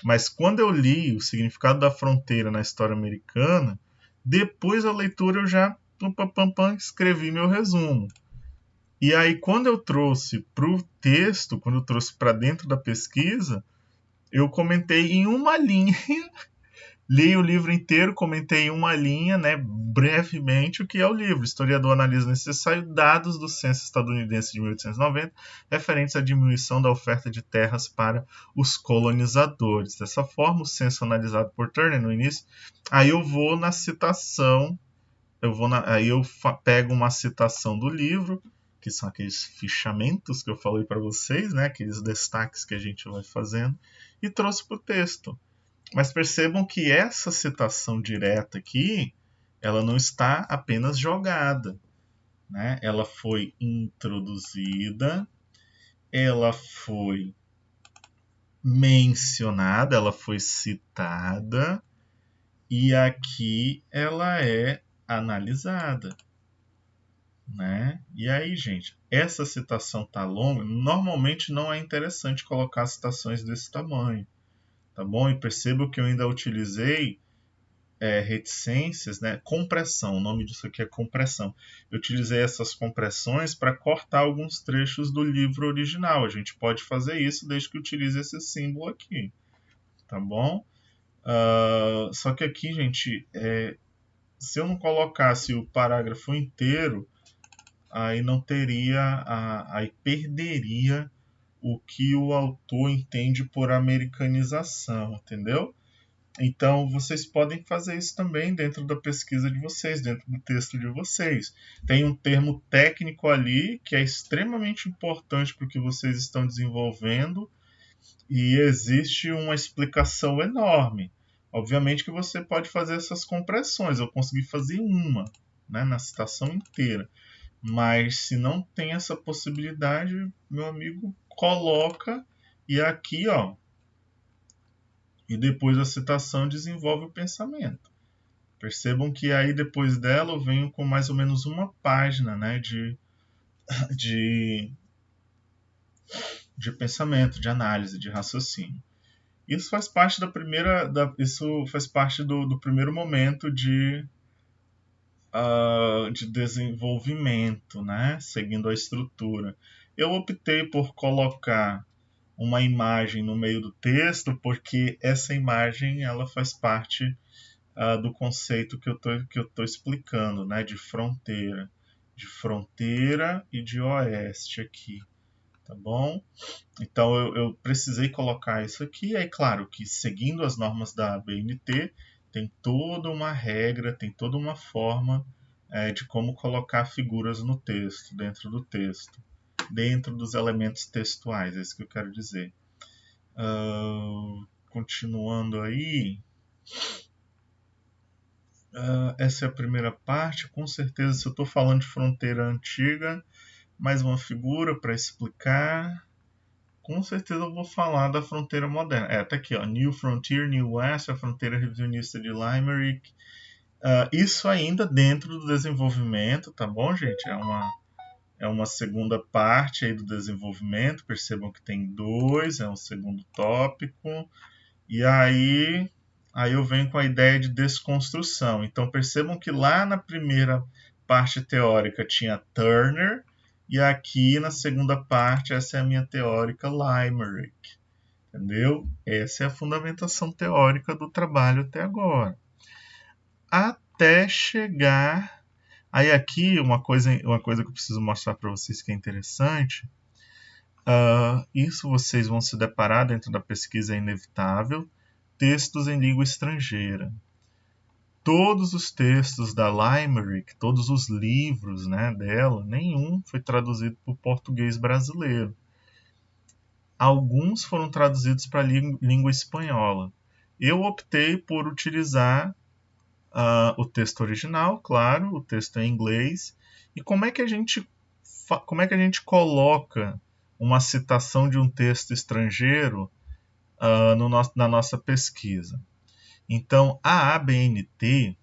mas quando eu li o significado da fronteira na história americana, depois da leitura eu já escrevi meu resumo. E aí, quando eu trouxe para o texto, quando eu trouxe para dentro da pesquisa, eu comentei em uma linha, li o livro inteiro, comentei em uma linha, né, brevemente, o que é o livro. O historiador analisa necessário dados do censo estadunidense de 1890 referentes à diminuição da oferta de terras para os colonizadores. Dessa forma, o censo analisado por Turner no início, aí eu vou na citação, aí eu pego uma citação do livro, que são aqueles fichamentos que eu falei para vocês, né, aqueles destaques que a gente vai fazendo, e trouxe para o texto. Mas percebam que essa citação direta aqui, ela não está apenas jogada, né? Ela foi introduzida, ela foi mencionada, ela foi citada, e aqui ela é analisada. Né? E aí, gente, essa citação tá longa. Normalmente não é interessante colocar citações desse tamanho, tá bom? E perceba que eu ainda utilizei reticências, né? Compressão. O nome disso aqui é compressão. Eu utilizei essas compressões para cortar alguns trechos do livro original. A gente pode fazer isso desde que utilize esse símbolo aqui, tá bom? Só que aqui, gente, se eu não colocasse o parágrafo inteiro, aí não teria, aí perderia o que o autor entende por americanização, entendeu? Então vocês podem fazer isso também dentro da pesquisa de vocês, dentro do texto de vocês. Tem um termo técnico ali que é extremamente importante para o que vocês estão desenvolvendo e existe uma explicação enorme. Obviamente que você pode fazer essas compressões, eu consegui fazer uma, né, na citação inteira. Mas se não tem essa possibilidade, meu amigo, coloca e aqui, ó, e depois da citação desenvolve o pensamento. Percebam que aí depois dela eu venho com mais ou menos uma página, né, de, de pensamento, de análise, de raciocínio. Isso faz parte isso faz parte do primeiro momento de desenvolvimento, né? Seguindo a estrutura. Eu optei por colocar uma imagem no meio do texto porque essa imagem ela faz parte do conceito que eu tô explicando, né? De fronteira e de oeste aqui, tá bom? Então eu precisei colocar isso aqui. É claro que seguindo as normas da BNT tem toda uma regra, tem toda uma forma de como colocar figuras no texto, dentro dos elementos textuais, é isso que eu quero dizer. Continuando aí, essa é a primeira parte. Com certeza, se eu estou falando de fronteira antiga, mais uma figura para explicar. Com certeza eu vou falar da fronteira moderna. Tá aqui, ó, New Frontier, New West, a fronteira revisionista de Limerick. Isso ainda dentro do desenvolvimento, tá bom, gente? é uma segunda parte aí do desenvolvimento. Percebam que tem 2, é um segundo tópico. E aí eu venho com a ideia de desconstrução. Então percebam que lá na primeira parte teórica tinha Turner, e aqui na segunda parte, essa é a minha teórica Limerick. Entendeu? Essa é a fundamentação teórica do trabalho até agora. Até chegar. Aí aqui uma coisa que eu preciso mostrar para vocês que é interessante. Isso vocês vão se deparar dentro da pesquisa, é inevitável. Textos em língua estrangeira. Todos os textos da Limerick, todos os livros, né, dela, nenhum foi traduzido para o português brasileiro. Alguns foram traduzidos para a língua espanhola. Eu optei por utilizar o texto original, claro, o texto em inglês. E como é que a gente coloca uma citação de um texto estrangeiro na nossa pesquisa? Então, a ABNT,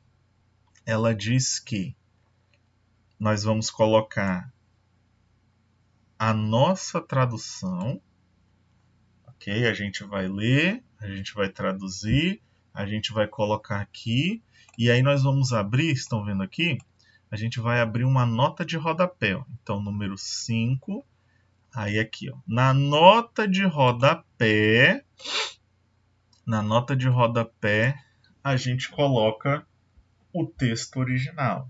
ela diz que nós vamos colocar a nossa tradução, ok? A gente vai ler, a gente vai traduzir, a gente vai colocar aqui, e aí nós vamos abrir, estão vendo aqui? A gente vai abrir uma nota de rodapé. Ó. Então, número 5, aí aqui, ó. Na nota de rodapé, a gente coloca o texto original,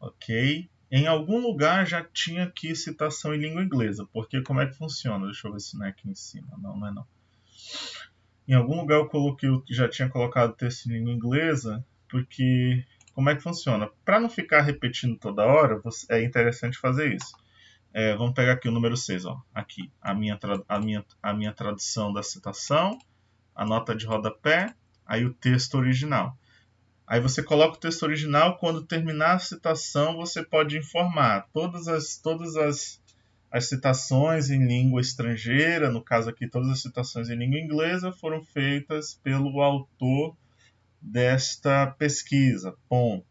ok? Em algum lugar já tinha aqui citação em língua inglesa, porque como é que funciona? Deixa eu ver se não é aqui em cima. Não é não. Em algum lugar eu já tinha colocado o texto em língua inglesa, porque como é que funciona? Para não ficar repetindo toda hora, é interessante fazer isso. Vamos pegar aqui o número 6, ó, aqui, a minha tradução da citação, a nota de rodapé, aí o texto original. Aí você coloca o texto original, quando terminar a citação, você pode informar todas as citações em língua estrangeira, no caso aqui, todas as citações em língua inglesa foram feitas pelo autor desta pesquisa, ponto.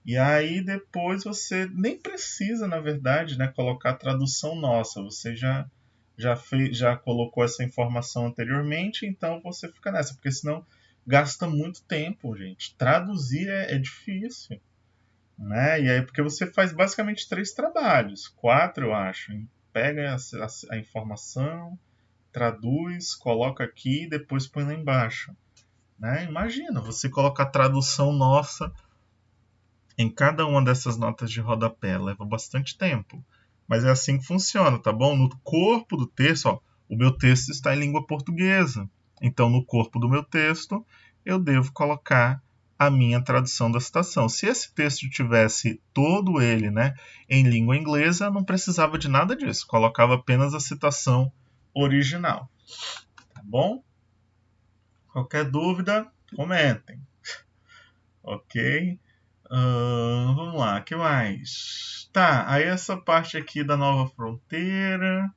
E aí depois você nem precisa, na verdade, né, colocar a tradução nossa, você já colocou essa informação anteriormente, então você fica nessa, porque senão gasta muito tempo, gente. Traduzir é difícil, né? E aí porque você faz basicamente 3 trabalhos, 4 eu acho. Pega a informação, traduz, coloca aqui e depois põe lá embaixo. Né? Imagina, você coloca a tradução nossa em cada uma dessas notas de rodapé, leva bastante tempo. Mas é assim que funciona, tá bom? No corpo do texto, ó, o meu texto está em língua portuguesa. Então, no corpo do meu texto, eu devo colocar a minha tradução da citação. Se esse texto tivesse todo ele, né, em língua inglesa, não precisava de nada disso. Colocava apenas a citação original. Tá bom? Qualquer dúvida, comentem. Ok? Vamos lá, o que mais? Tá, aí essa parte aqui da Nova Fronteira.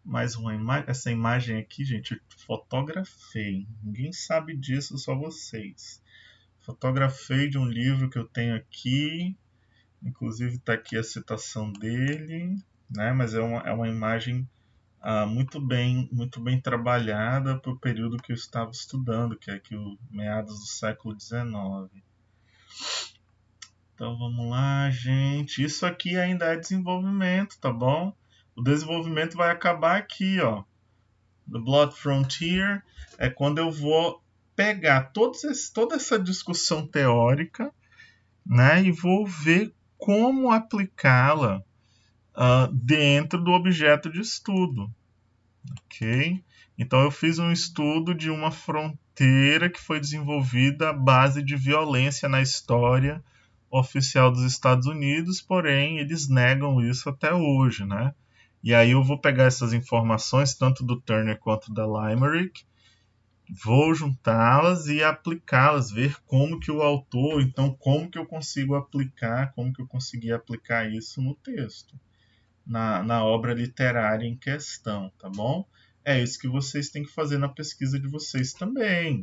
Mais uma imagem. Essa imagem aqui, gente, eu fotografei. Ninguém sabe disso, só vocês. Fotografei de um livro que eu tenho aqui. Inclusive está aqui a citação dele, né? Mas é uma imagem muito bem trabalhada para o período que eu estava estudando, que é aqui o meados do século XIX. Então vamos lá, gente. Isso aqui ainda é desenvolvimento, tá bom? O desenvolvimento vai acabar aqui, ó. The Blood Frontier é quando eu vou pegar toda essa discussão teórica, né, e vou ver como aplicá-la dentro do objeto de estudo, ok? Então eu fiz um estudo de uma fronteira que foi desenvolvida à base de violência na história oficial dos Estados Unidos, porém eles negam isso até hoje, né? E aí eu vou pegar essas informações, tanto do Turner quanto da Limerick, vou juntá-las e aplicá-las, ver como que o autor, então como que eu consigo aplicar, como que eu consegui aplicar isso no texto, na obra literária em questão, tá bom? É isso que vocês têm que fazer na pesquisa de vocês também.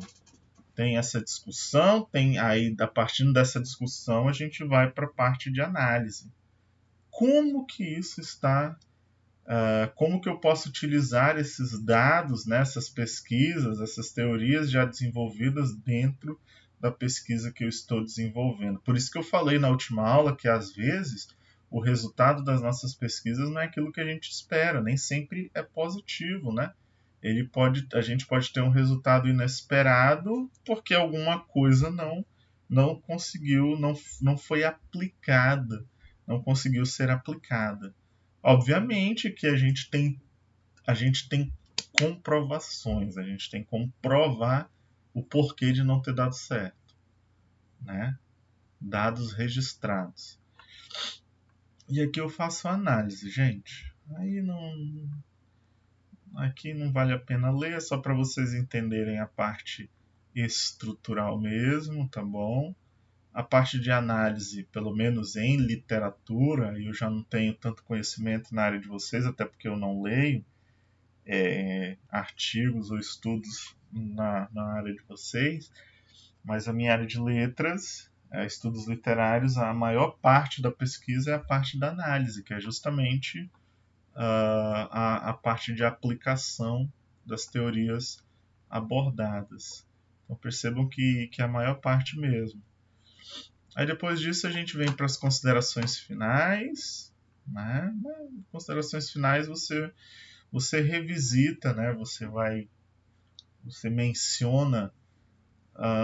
Tem essa discussão, tem aí, a partir dessa discussão, a gente vai para a parte de análise. como que isso está, como que eu posso utilizar esses dados, né, essas pesquisas, essas teorias já desenvolvidas dentro da pesquisa que eu estou desenvolvendo. Por isso que eu falei na última aula que, às vezes, o resultado das nossas pesquisas não é aquilo que a gente espera, nem sempre é positivo, né? A gente pode ter um resultado inesperado porque alguma coisa não conseguiu, não foi aplicada, não conseguiu ser aplicada. Obviamente que a gente tem comprovações, a gente tem como provar o porquê de não ter dado certo, né? Dados registrados. E aqui eu faço a análise, gente. Aqui não vale a pena ler, é só para vocês entenderem a parte estrutural mesmo, tá bom? A parte de análise, pelo menos em literatura, eu já não tenho tanto conhecimento na área de vocês, até porque eu não leio artigos ou estudos na área de vocês, mas a minha área de letras, estudos literários, a maior parte da pesquisa é a parte da análise, que é justamente a parte de aplicação das teorias abordadas. Então percebam que é a maior parte mesmo. Aí depois disso a gente vem para as considerações finais. Né? Considerações finais você revisita, né? Você menciona,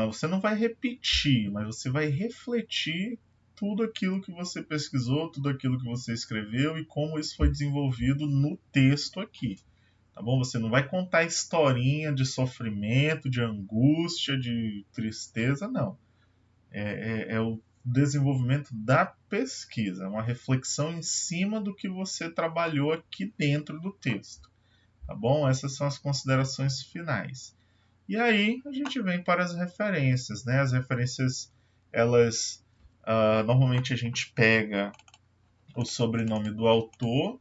você não vai repetir, mas você vai refletir tudo aquilo que você pesquisou, tudo aquilo que você escreveu e como isso foi desenvolvido no texto aqui. Tá bom? Você não vai contar historinha de sofrimento, de angústia, de tristeza, não. É o desenvolvimento da pesquisa, uma reflexão em cima do que você trabalhou aqui dentro do texto. Tá bom? Essas são as considerações finais. E aí a gente vem para as referências, né? As referências, elas normalmente a gente pega o sobrenome do autor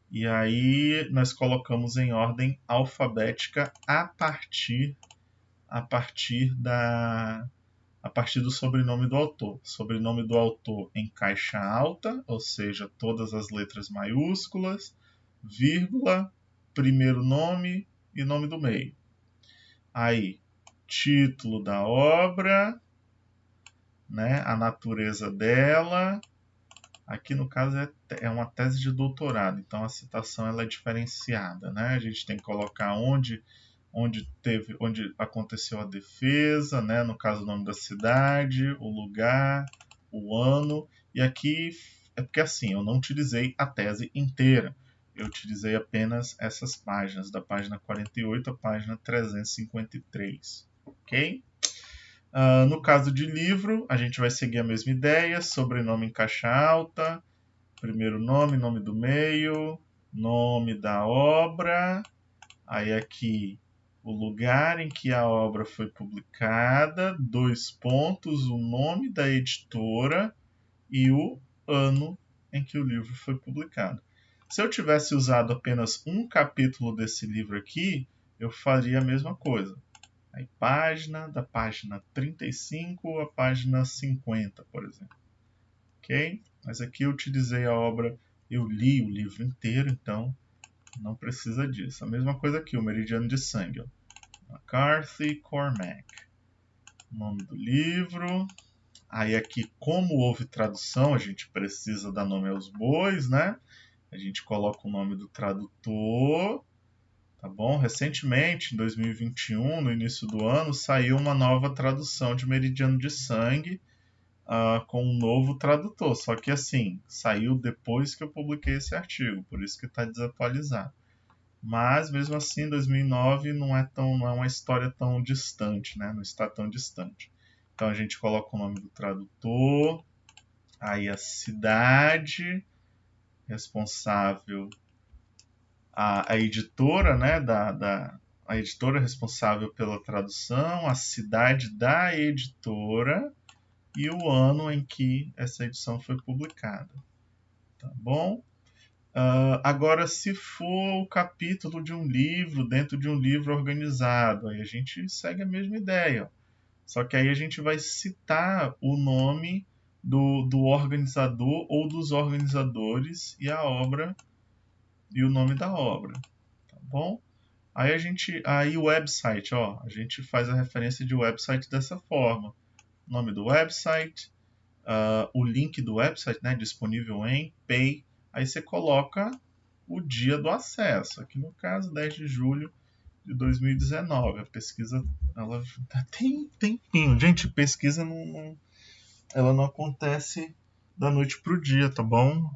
e aí nós colocamos em ordem alfabética a partir do sobrenome do autor. Sobrenome do autor em caixa alta, ou seja, todas as letras maiúsculas, vírgula, primeiro nome e nome do meio. Aí, título da obra, né, a natureza dela. Aqui no caso é uma tese de doutorado, então a citação ela é diferenciada, né? A gente tem que colocar onde aconteceu a defesa, né? No caso o nome da cidade, o lugar, o ano. E aqui é porque assim, eu não utilizei a tese inteira. Eu utilizei apenas essas páginas, da página 48 à página 353, ok? No caso de livro, a gente vai seguir a mesma ideia, sobrenome em caixa alta, primeiro nome, nome do meio, nome da obra, aí aqui o lugar em que a obra foi publicada, 2 pontos, o nome da editora e o ano em que o livro foi publicado. Se eu tivesse usado apenas um capítulo desse livro aqui, eu faria a mesma coisa. Aí, da página 35 à página 50, por exemplo. Ok? Mas aqui eu utilizei a obra, eu li o livro inteiro, então não precisa disso. A mesma coisa aqui, o Meridiano de Sangue. Ó. McCarthy Cormac. Nome do livro. Aí aqui, como houve tradução, a gente precisa dar nome aos bois, né? A gente coloca o nome do tradutor. Tá bom? Recentemente, em 2021, no início do ano, saiu uma nova tradução de Meridiano de Sangue com um novo tradutor. Só que assim, saiu depois que eu publiquei esse artigo, por isso que está desatualizado. Mas mesmo assim, 2009 não é uma história tão distante, né? Não está tão distante. Então a gente coloca o nome do tradutor, aí a cidade responsável, a editora, né, a editora responsável pela tradução, a cidade da editora e o ano em que essa edição foi publicada. Tá bom? Agora, se for o capítulo de um livro, dentro de um livro organizado, aí a gente segue a mesma ideia. Só que aí a gente vai citar o nome do organizador ou dos organizadores e a obra e o nome da obra, tá bom? Aí o website, ó, a gente faz a referência de website dessa forma. Nome do website, o link do website, né, disponível em Pay. Aí você coloca o dia do acesso. Aqui no caso, 10 de julho de 2019. A pesquisa, ela tem tempinho. Gente, pesquisa ela não acontece da noite para o dia, tá bom?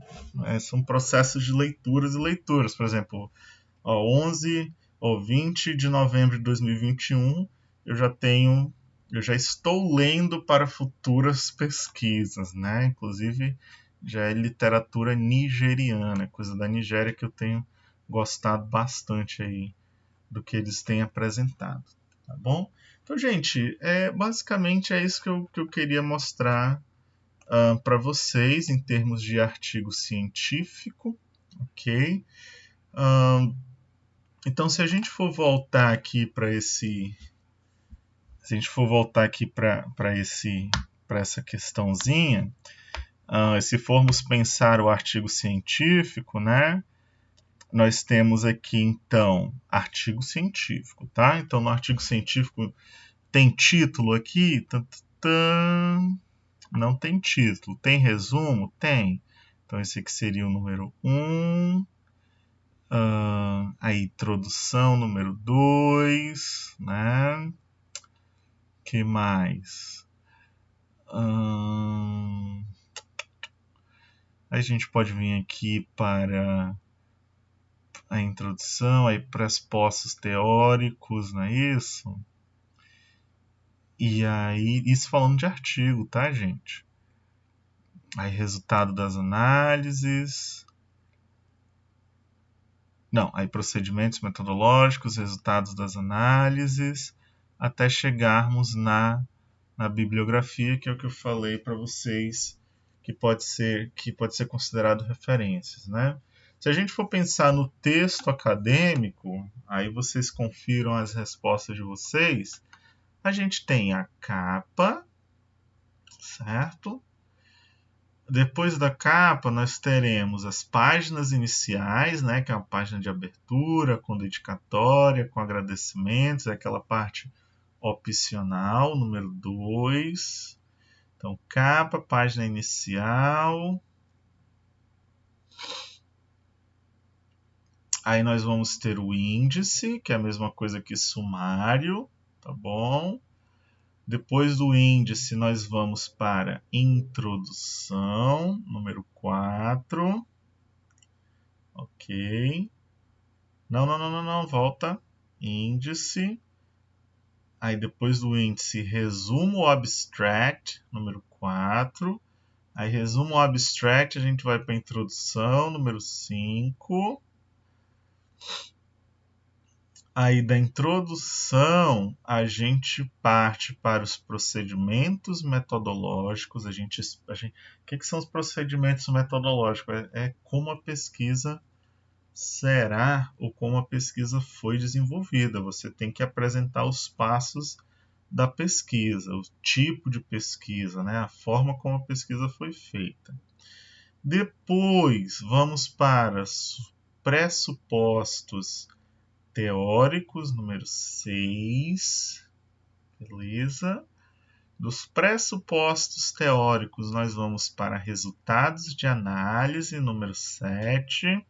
São processos de leituras e leituras. Por exemplo, 11 ou 20 de novembro de 2021, eu já estou lendo para futuras pesquisas, né? Inclusive, já é literatura nigeriana, coisa da Nigéria que eu tenho gostado bastante aí do que eles têm apresentado, tá bom? Então, gente, basicamente é isso que eu queria mostrar para vocês em termos de artigo científico, ok? Um, então, se a gente for voltar aqui para esse, se a gente for voltar aqui para essa questãozinha, se formos pensar o artigo científico, né? Nós temos aqui então artigo científico, tá? Então no artigo científico tem título aqui? Não tem título. Tem resumo? Tem. Então esse aqui seria o número 1. A introdução, número 2, né? Que mais? Aí a gente pode vir aqui para a introdução, aí pressupostos teóricos, não é isso? E aí, isso falando de artigo, tá, gente? Aí resultado das análises. Não, aí procedimentos metodológicos, resultados das análises, até chegarmos na bibliografia, que é o que eu falei para vocês, que pode ser considerado referências, né? Se a gente for pensar no texto acadêmico, aí vocês confiram as respostas de vocês. A gente tem a capa, certo? Depois da capa, nós teremos as páginas iniciais, né, que é uma página de abertura, com dedicatória, com agradecimentos, é aquela parte opcional, número 2. Então, capa, página inicial. Aí nós vamos ter o índice, que é a mesma coisa que sumário, tá bom? Depois do índice, nós vamos para introdução, número 4. Ok. Não, volta. Índice. Aí depois do índice, resumo abstract, número 4. Aí resumo abstract, a gente vai para introdução, número 5. Aí da introdução, a gente parte para os procedimentos metodológicos. O que são os procedimentos metodológicos? É como a pesquisa será ou como a pesquisa foi desenvolvida. Você tem que apresentar os passos da pesquisa, o tipo de pesquisa, né? A forma como a pesquisa foi feita. Depois, vamos para pressupostos teóricos, número 6. Beleza? Dos pressupostos teóricos, nós vamos para resultados de análise, número 7.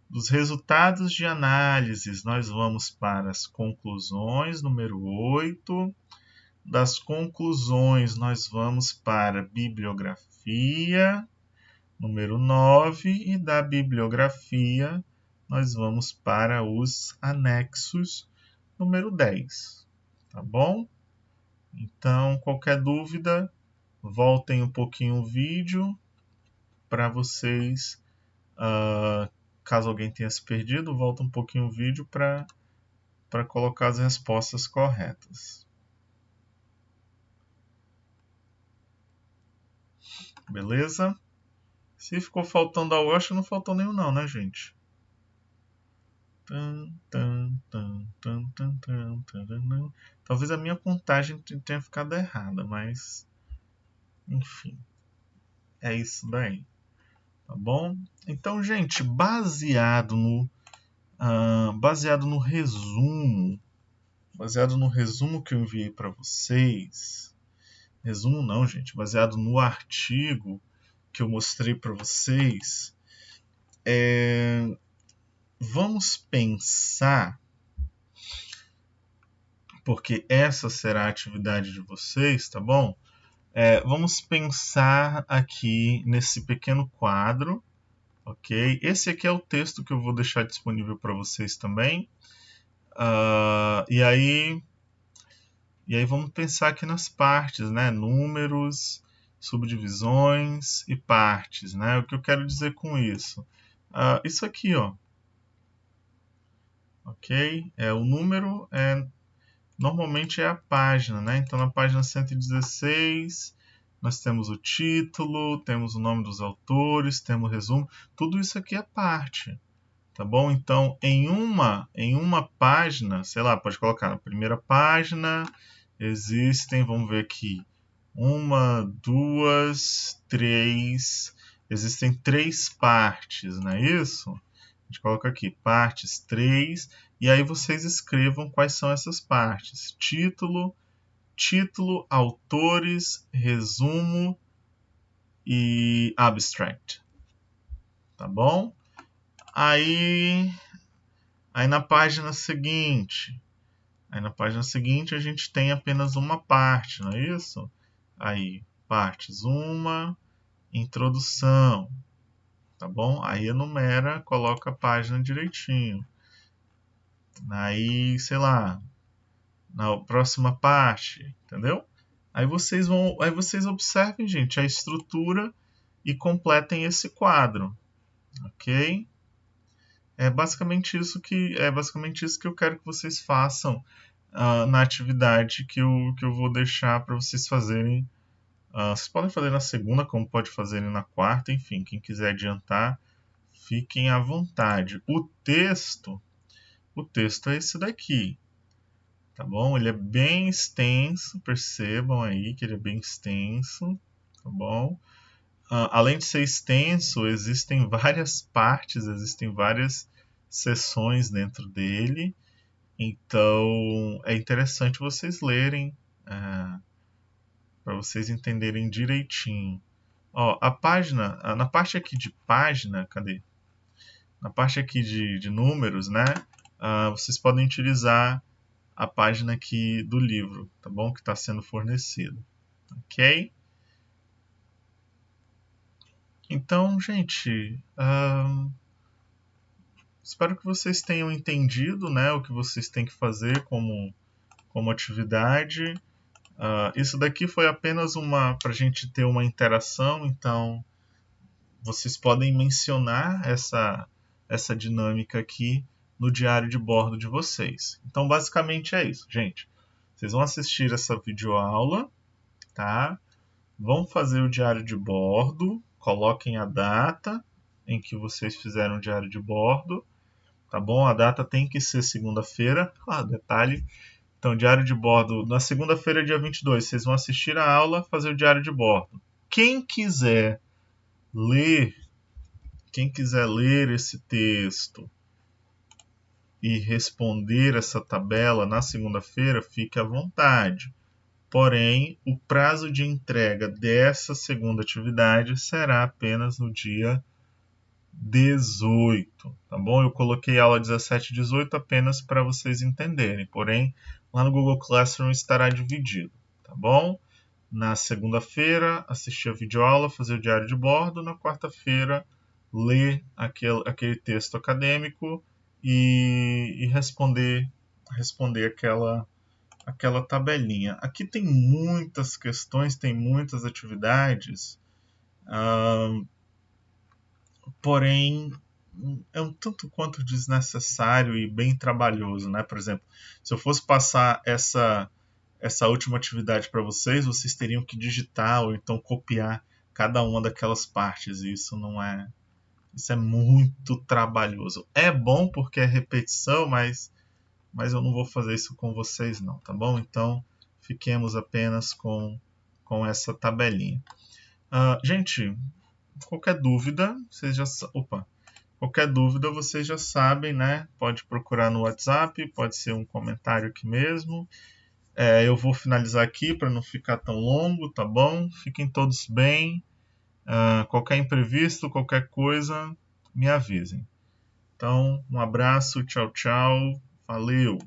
Dos resultados de análises, nós vamos para as conclusões, número 8. Das conclusões, nós vamos para a bibliografia, número 9. E da bibliografia, nós vamos para os anexos, número 10. Tá bom? Então, qualquer dúvida, voltem um pouquinho o vídeo para vocês. Caso alguém tenha se perdido, volta um pouquinho o vídeo para colocar as respostas corretas. Beleza? Se ficou faltando algo, acho que não faltou nenhum não, né, gente? Talvez a minha contagem tenha ficado errada, mas enfim. é isso daí, tá bom? Então, gente, baseado no resumo que eu enviei para vocês, resumo não, gente, baseado no artigo que eu mostrei para vocês, vamos pensar, porque essa será a atividade de vocês, tá bom? Vamos pensar aqui nesse pequeno quadro, ok? Esse aqui é o texto que eu vou deixar disponível para vocês também. E aí vamos pensar aqui nas partes, né? Números, subdivisões e partes, né? O que eu quero dizer com isso? Isso aqui, ó. Ok? O número normalmente é a página, né? Então na página 116 nós temos o título, temos o nome dos autores, temos o resumo, tudo isso aqui é parte, tá bom? Então em uma página, sei lá, pode colocar na primeira página, existem, vamos ver aqui, uma, duas, três, existem 3 partes, não é isso? A gente coloca aqui, partes 3, e aí vocês escrevam quais são essas partes. Título, autores, resumo e abstract. Tá bom? Aí na página seguinte, a gente tem apenas uma parte, não é isso? Aí, partes 1, introdução, tá bom? Aí enumera, coloca a página direitinho. Aí, sei lá, na próxima parte, entendeu? Aí vocês observem, gente, a estrutura e completem esse quadro, ok? É basicamente isso que eu quero que vocês façam na atividade que eu vou deixar para vocês fazerem. Vocês podem fazer na segunda, como pode fazer na quarta, enfim, quem quiser adiantar, fiquem à vontade. O texto é esse daqui, tá bom? Ele é bem extenso, percebam aí que ele é bem extenso, tá bom? Além de ser extenso, existem várias partes, existem várias seções dentro dele, então é interessante vocês lerem para vocês entenderem direitinho. Ó, a página, na parte aqui de página, cadê? Na parte aqui de números, né? Vocês podem utilizar a página aqui do livro, tá bom? Que está sendo fornecido, ok? Então, gente, espero que vocês tenham entendido, né, o que vocês têm que fazer como atividade. Isso daqui foi apenas para a gente ter uma interação, então vocês podem mencionar essa dinâmica aqui no diário de bordo de vocês. Então, basicamente é isso, gente. Vocês vão assistir essa videoaula, tá? Vão fazer o diário de bordo, coloquem a data em que vocês fizeram o diário de bordo, tá bom? A data tem que ser segunda-feira, detalhe. Então, diário de bordo, na segunda-feira, dia 22, vocês vão assistir a aula, fazer o diário de bordo. Quem quiser ler esse texto e responder essa tabela na segunda-feira, fique à vontade. Porém, o prazo de entrega dessa segunda atividade será apenas no dia 18, tá bom? Eu coloquei aula 17 e 18 apenas para vocês entenderem, porém, lá no Google Classroom estará dividido, tá bom? Na segunda-feira, assistir a videoaula, fazer o diário de bordo. Na quarta-feira, ler aquele texto acadêmico e responder aquela tabelinha. Aqui tem muitas questões, tem muitas atividades, porém é um tanto quanto desnecessário e bem trabalhoso, né? Por exemplo, se eu fosse passar essa última atividade para vocês, vocês teriam que digitar ou então copiar cada uma daquelas partes. E isso é muito trabalhoso. É bom porque é repetição, mas eu não vou fazer isso com vocês não, tá bom? Então, fiquemos apenas com essa tabelinha. Gente, qualquer dúvida, qualquer dúvida vocês já sabem, né? Pode procurar no WhatsApp, pode ser um comentário aqui mesmo. Eu vou finalizar aqui para não ficar tão longo, tá bom? Fiquem todos bem. Qualquer imprevisto, qualquer coisa, me avisem. Então, um abraço, tchau, tchau, valeu!